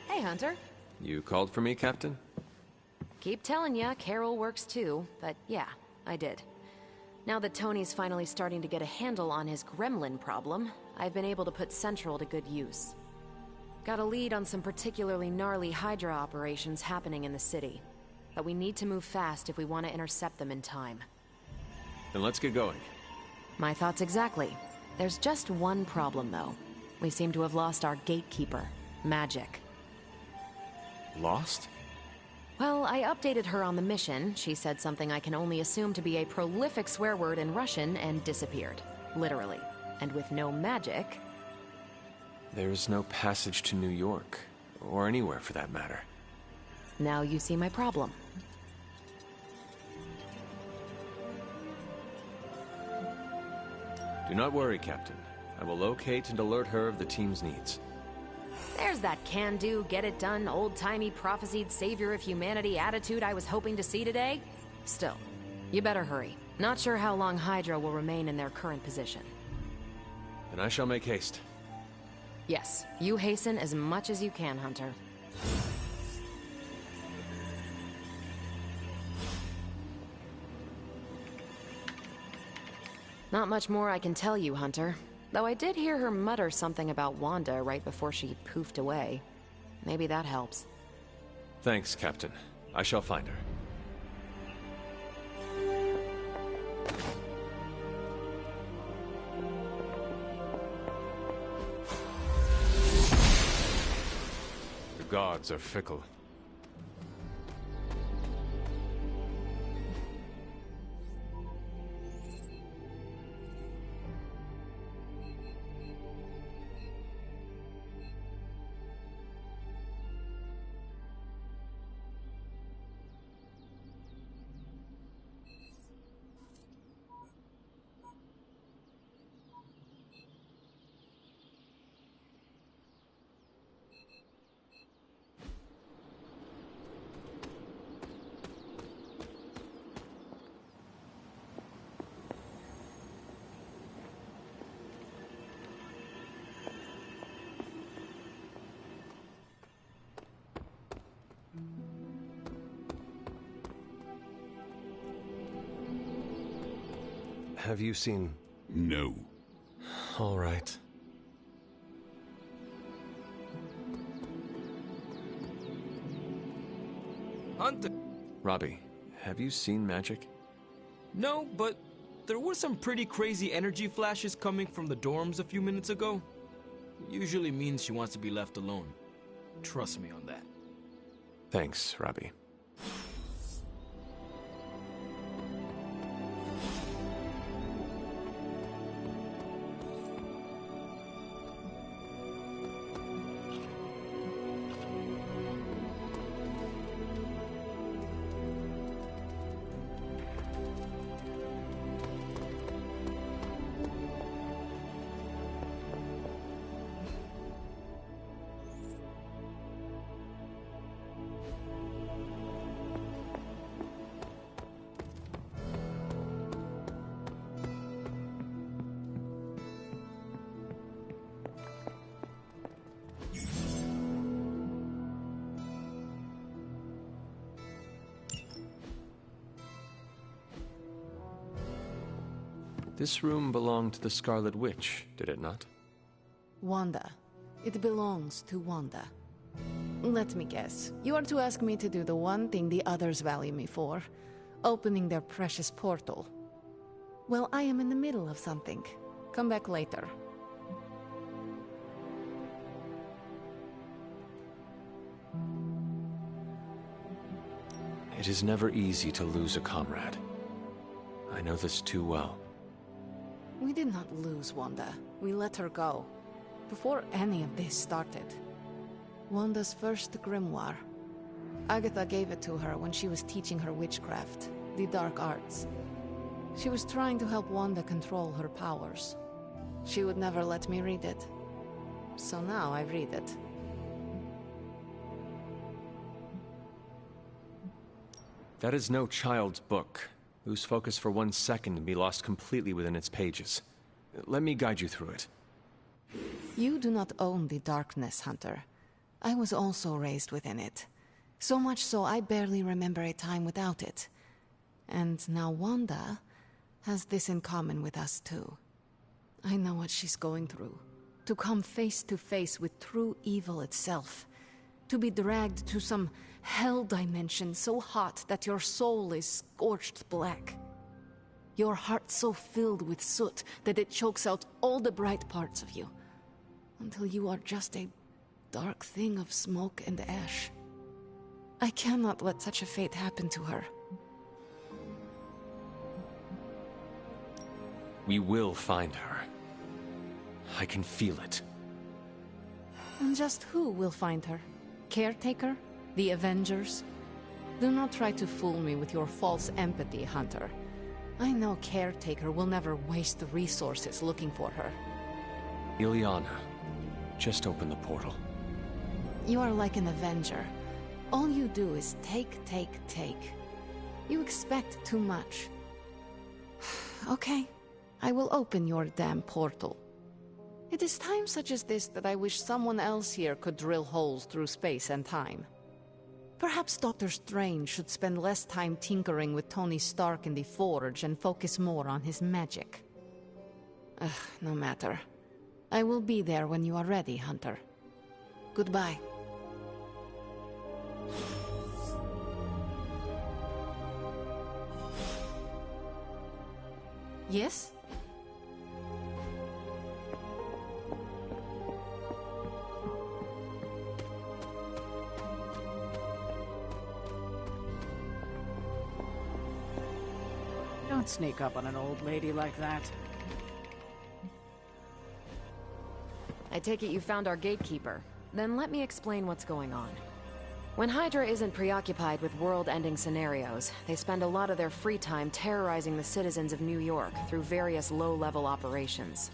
Hey, Hunter. You called for me, Captain? Keep telling ya, Carol works too, but yeah, I did. Now that Tony's finally starting to get a handle on his gremlin problem, I've been able to put Central to good use. Got a lead on some particularly gnarly Hydra operations happening in the city. But we need to move fast if we want to intercept them in time. Then let's get going. My thoughts exactly. There's just one problem, though. We seem to have lost our gatekeeper, Magic. Lost? Well, I updated her on the mission. She said something I can only assume to be a prolific swear word in Russian and disappeared. Literally. And with no magic... There's no passage to New York. Or anywhere, for that matter. Now you see my problem. Do not worry, Captain. I will locate and alert her of the team's needs. There's that can-do, get-it-done, old-timey, prophesied savior of humanity attitude I was hoping to see today. Still, you better hurry. Not sure how long Hydra will remain in their current position. Then I shall make haste. Yes, you hasten as much as you can, Hunter. Not much more I can tell you, Hunter. Though I did hear her mutter something about Wanda right before she poofed away. Maybe that helps. Thanks, Captain. I shall find her. The gods are fickle. Have you seen... No. All right. Hunter! Robbie, have you seen Magic? No, but there were some pretty crazy energy flashes coming from the dorms a few minutes ago. Usually means she wants to be left alone. Trust me on that. Thanks, Robbie. This room belonged to the Scarlet Witch, did it not? Wanda. It belongs to Wanda. Let me guess. You are to ask me to do the one thing the others value me for. Opening their precious portal. Well, I am in the middle of something. Come back later. It is never easy to lose a comrade. I know this too well. We did not lose Wanda. We let her go. Before any of this started. Wanda's first grimoire. Agatha gave it to her when she was teaching her witchcraft, the dark arts. She was trying to help Wanda control her powers. She would never let me read it. So now I read it. That is no child's book. Lose focus for 1 second and be lost completely within its pages. Let me guide you through it. You do not own the darkness, Hunter. I was also raised within it. So much so I barely remember a time without it. And now Wanda has this in common with us too. I know what she's going through. To come face to face with true evil itself. To be dragged to some hell dimension so hot that your soul is scorched black. Your heart so filled with soot that it chokes out all the bright parts of you. Until you are just a dark thing of smoke and ash. I cannot let such a fate happen to her. We will find her. I can feel it. And just who will find her? Caretaker? The Avengers? Do not try to fool me with your false empathy, Hunter. I know Caretaker will never waste the resources looking for her. Illyana, just open the portal. You are like an Avenger. All you do is take, take, take. You expect too much. Okay, I will open your damn portal. It is times such as this that I wish someone else here could drill holes through space and time. Perhaps Doctor Strange should spend less time tinkering with Tony Stark in the Forge and focus more on his magic. No matter. I will be there when you are ready, Hunter. Goodbye. Yes? Don't sneak up on an old lady like that. I take it you found our gatekeeper. Then let me explain what's going on. When Hydra isn't preoccupied with world-ending scenarios, they spend a lot of their free time terrorizing the citizens of New York through various low-level operations.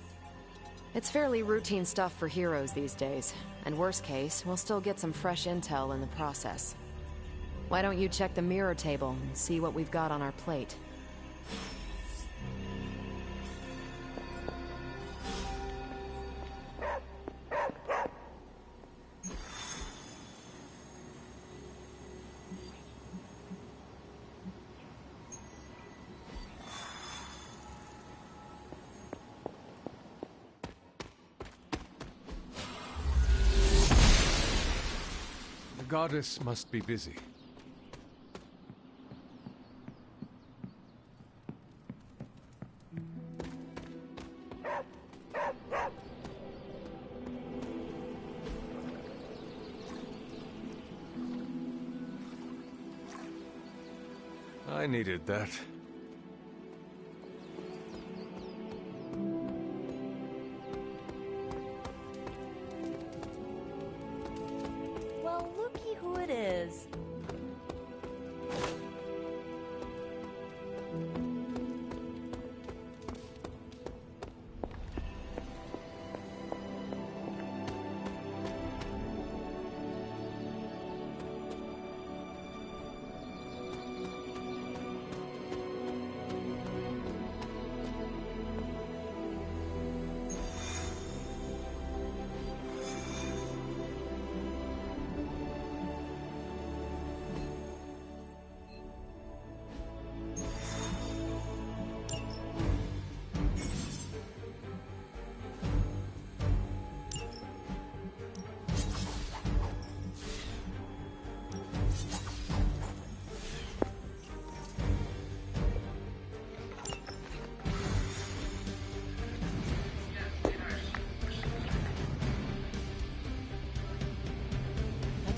It's fairly routine stuff for heroes these days, and worst case, we'll still get some fresh intel in the process. Why don't you check the mirror table and see what we've got on our plate? The goddess must be busy. I needed that. Well, looky who it is.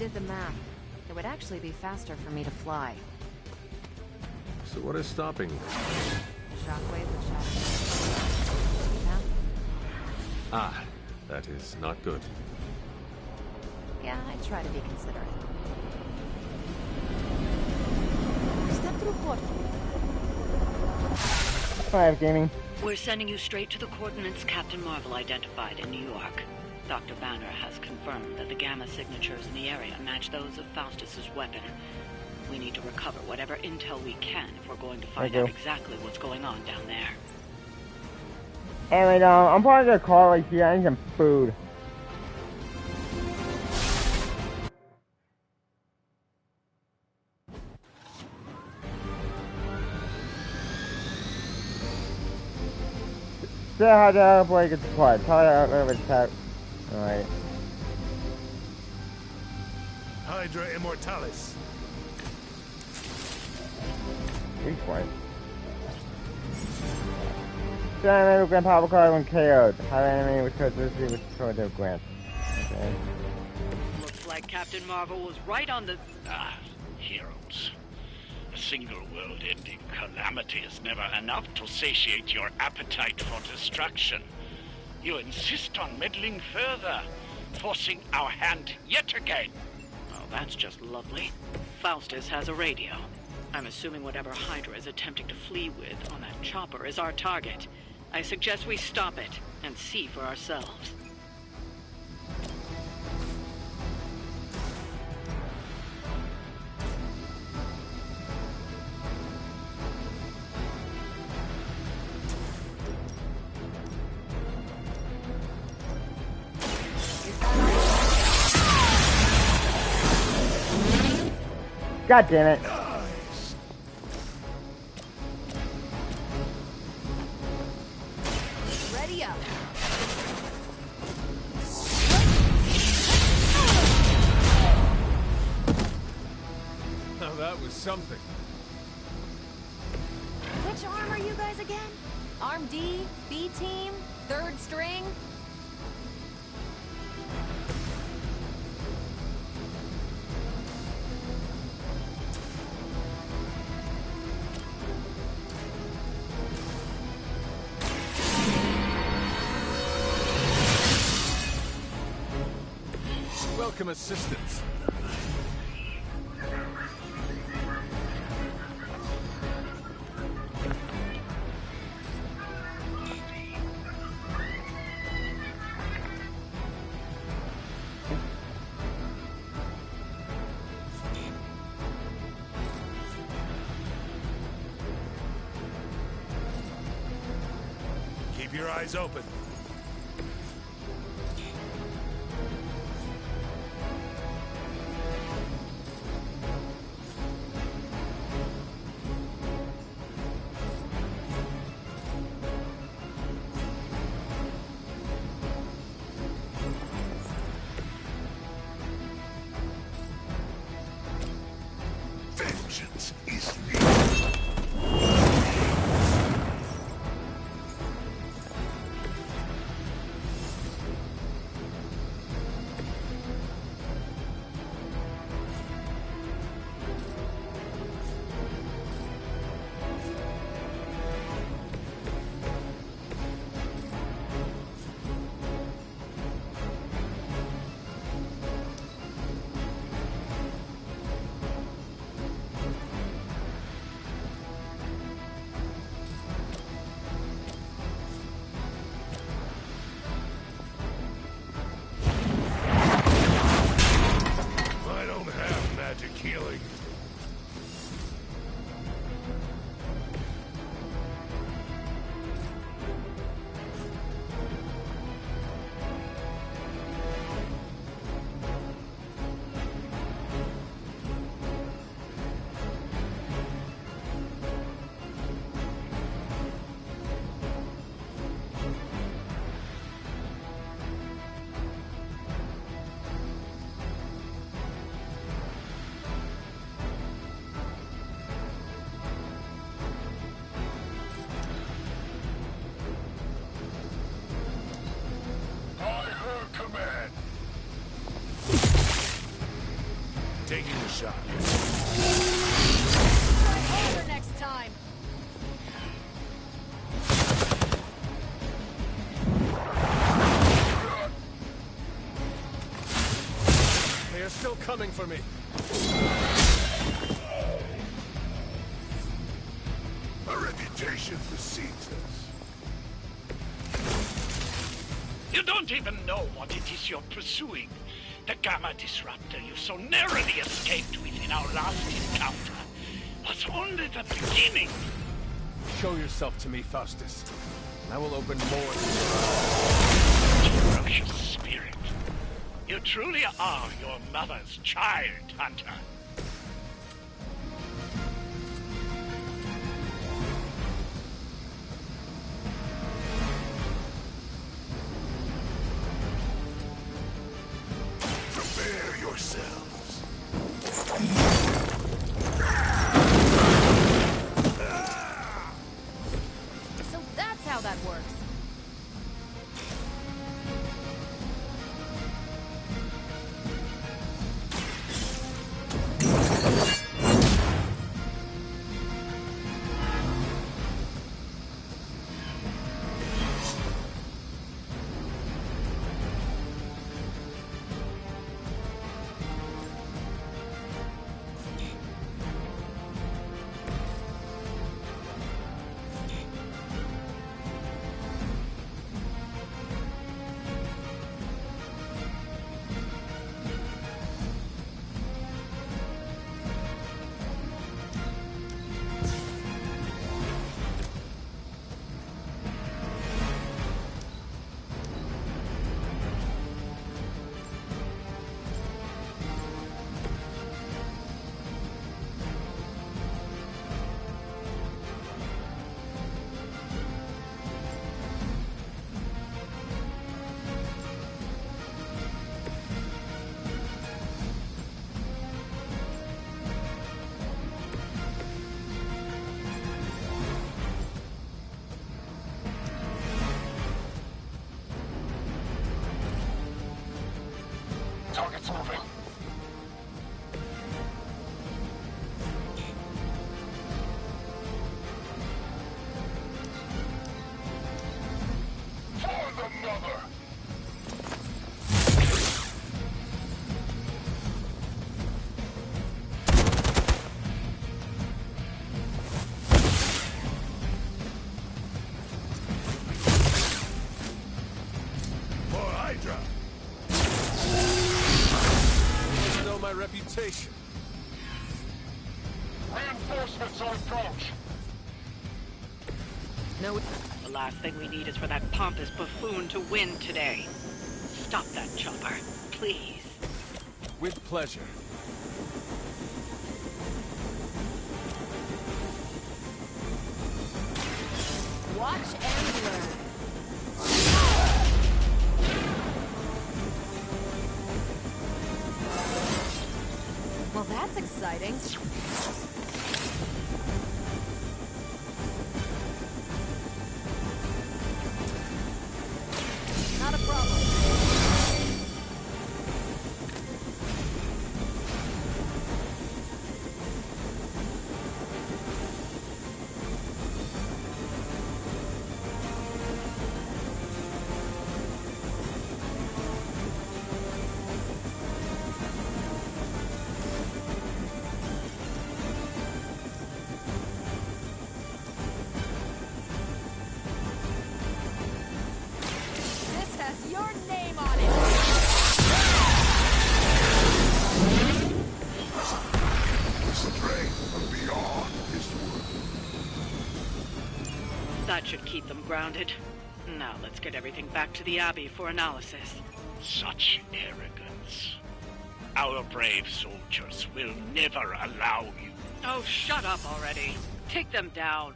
did the math. It would actually be faster for me to fly. So what is stopping you? Shockwave would shatter. Yeah? Ah, that is not good. Yeah, I try to be considerate. Step through portal. Alright, gaming. We're sending you straight to the coordinates Captain Marvel identified in New York. Dr. Banner has confirmed that the gamma signatures in the area match those of Faustus's weapon. We need to recover whatever intel we can if we're going to find out exactly what's going on down there. Anyway, I'm probably gonna call it here. I need some food. Say how to play good supply. Tell you how to attack. Alright. Hydra Immortalis. Weak point. The enemy Grandpa will call when KO'd. How the enemy was killed this was destroyed their Grant. Okay. Looks like Captain Marvel was right on the... Heroes. A single world-ending calamity is never enough to satiate your appetite for destruction. You insist on meddling further, forcing our hand yet again. Oh, that's just lovely. Faustus has a radio. I'm assuming whatever Hydra is attempting to flee with on that chopper is our target. I suggest we stop it and see for ourselves. God damn it. Ready up. Now that was something. Which arm are you guys again? Arm D? B team? Third string? Welcome assistance. Keep your eyes open. Vengeance is needed. shot. Try harder next time. They are still coming for me. My reputation precedes us. You don't even know what it is you're pursuing. The Gamma Disruptor you so narrowly escaped within our last encounter was only the beginning. Show yourself to me, Faustus. I will open more. Ferocious spirit. You truly are your mother's child, Hunter. Prepare yourselves. So that's how that works. Target's moving. For the mother! For Hydra! You know my reputation. Reinforcements on approach. No, the last thing we need is for that pompous buffoon to win today. Stop that chopper, please. With pleasure. Watch and learn. Well, that's exciting. Not a problem. This has your name on it. Strength from beyond this world. That should keep them grounded. Now let's get everything back to the Abbey for analysis. Such arrogance. Our brave soldiers will never allow you. Oh, shut up already. Take them down.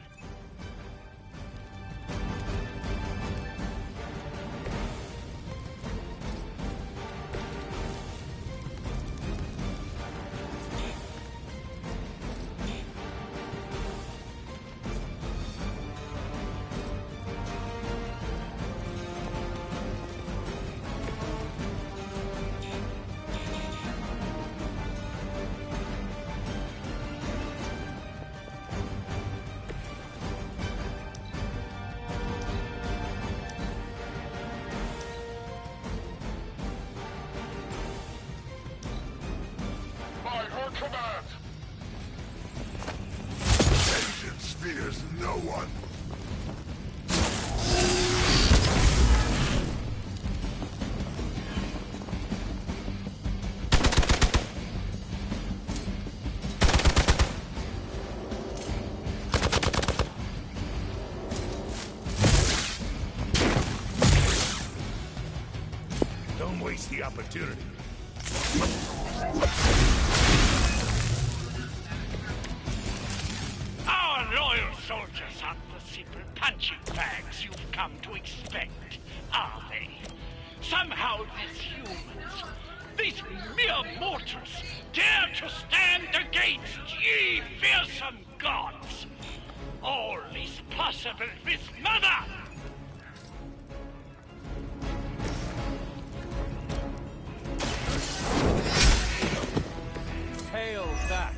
waste the opportunity. Our loyal soldiers aren't the simple punching bags you've come to expect, are they? Somehow these humans, these mere mortals, dare to stand against ye fearsome gods. All is possible with Mother! Hail that!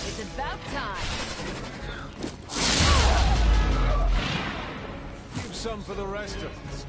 It's about time. Keep some for the rest of us.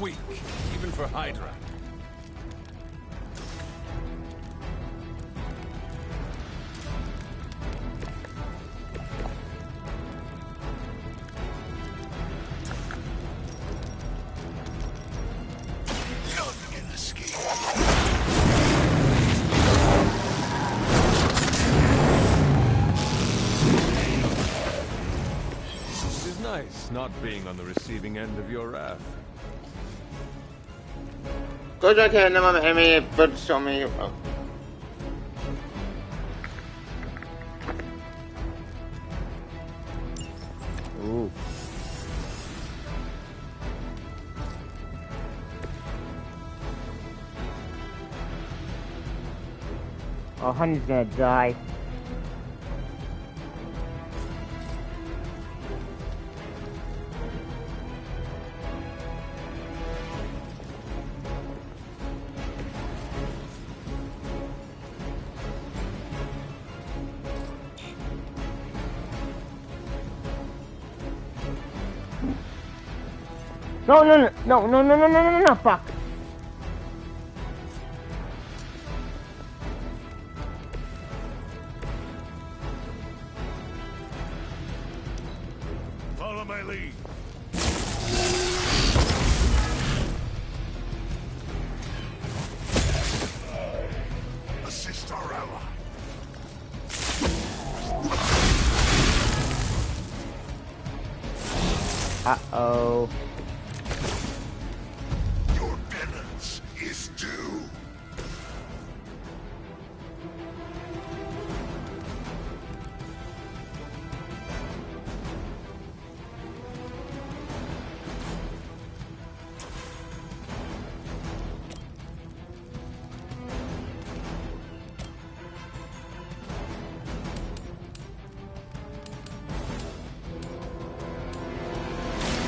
Weak, even for Hydra. None can escape. It is nice not being on the receiving end of your wrath. کجا که نمام همه بر شمی Oh, Honey's gonna die. No, fuck. Follow my lead. Assist our ally. Uh-oh. Your penance is due.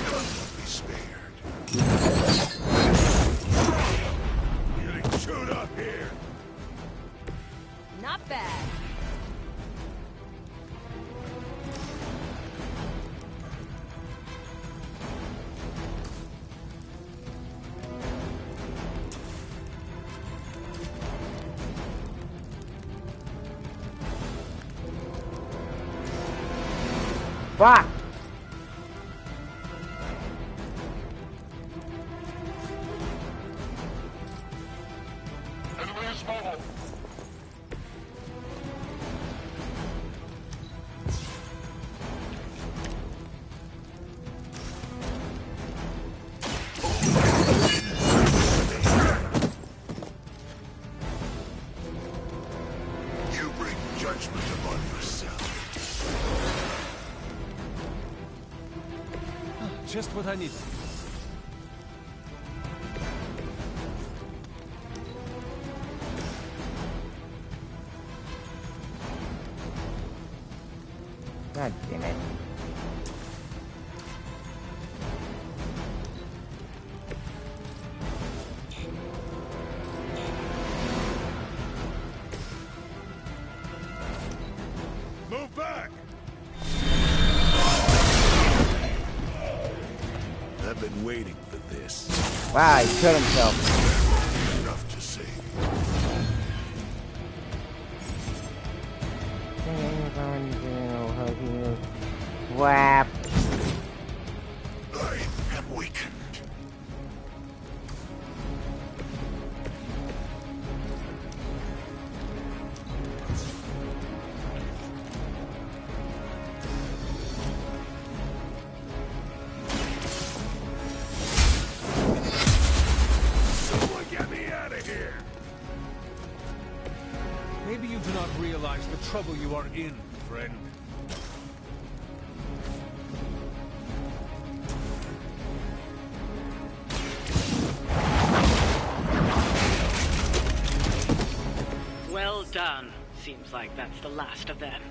None of this Fuck! Enemy is mobile. You bring judgment upon yourself. Just what I need. God damn it. Move back! I've been waiting for this. Wow, he killed himself. Enough to say. Crap. I am weakened. Someone get me out of here! Maybe you do not realize the trouble you are in, friend. Well done. Seems like that's the last of them.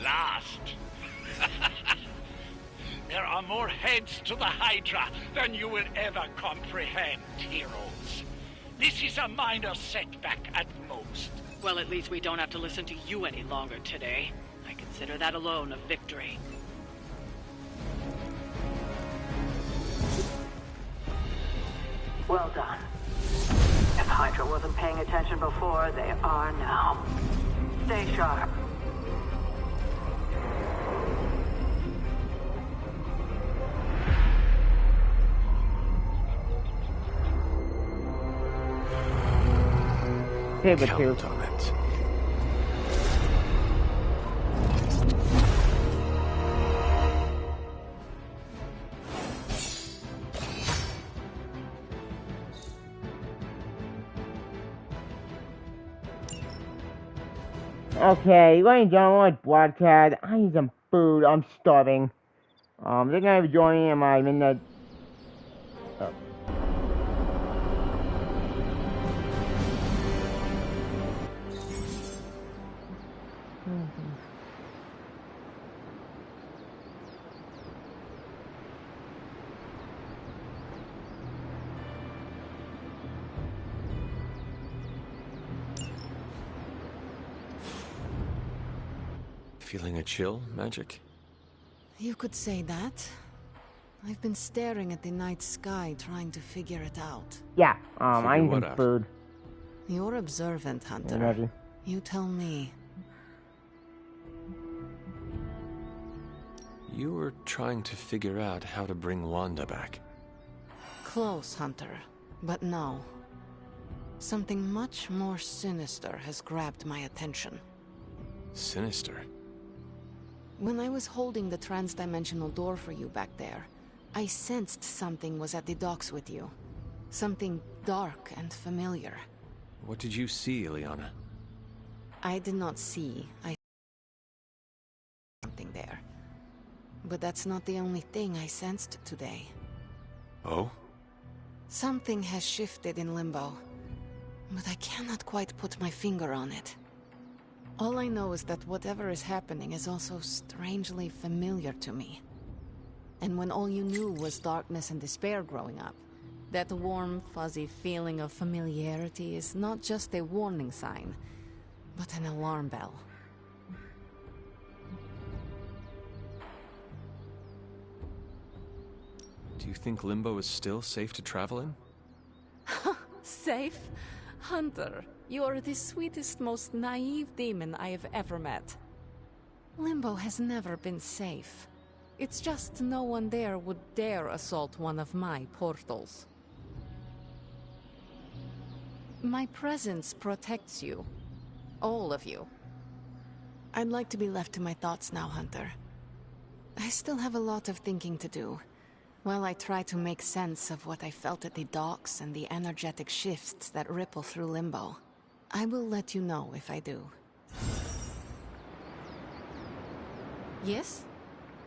Last? There are more heads to the Hydra than you will ever comprehend, heroes. This is a minor setback at most. Well, at least we don't have to listen to you any longer today. I consider that alone a victory. Well done. If Hydra wasn't paying attention before, they are now. Stay sharp. Save it too. Count on it. Okay, ladies and gentlemen, it's broadcast. I need some food. I'm starving. They're gonna be joining in my midnight. Oh. Feeling a chill, Magic? You could say that. I've been staring at the night sky trying to figure it out. Yeah, I need some food. You're observant, Hunter. Maybe. You tell me. You were trying to figure out how to bring Wanda back. Close, Hunter. But no. Something much more sinister has grabbed my attention. Sinister? When I was holding the transdimensional door for you back there, I sensed something was at the docks with you. Something dark and familiar. What did you see, Illyana? I did not see. I saw something there. But that's not the only thing I sensed today. Oh? Something has shifted in Limbo, but I cannot quite put my finger on it. All I know is that whatever is happening is also strangely familiar to me. And when all you knew was darkness and despair growing up, that warm, fuzzy feeling of familiarity is not just a warning sign, but an alarm bell. Do you think Limbo is still safe to travel in? Safe? Hunter, you are the sweetest, most naive demon I have ever met. Limbo has never been safe. It's just no one there would dare assault one of my portals. My presence protects you. All of you. I'd like to be left to my thoughts now, Hunter. I still have a lot of thinking to do, while I try to make sense of what I felt at the docks and the energetic shifts that ripple through Limbo. I will let you know if I do. Yes?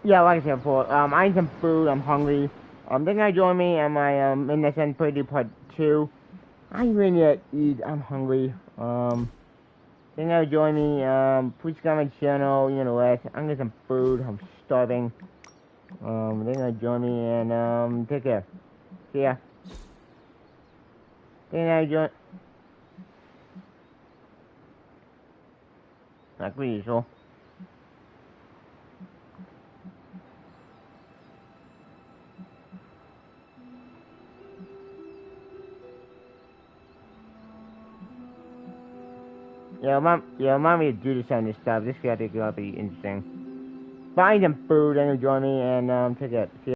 Yeah, like I said before, I need some food, I'm hungry. They're gonna join me on my, Innocent Pretty Part 2. I really need to eat, I'm hungry. They're gonna join me, please comment channel, you know what, I'm getting some food, I'm starving. They're gonna join me and, take care. See ya. They're gonna join... Like usual. Yeah, mommy to do this kind of stuff. This guy think it'll be interesting. Find some food and join me and take it. See ya.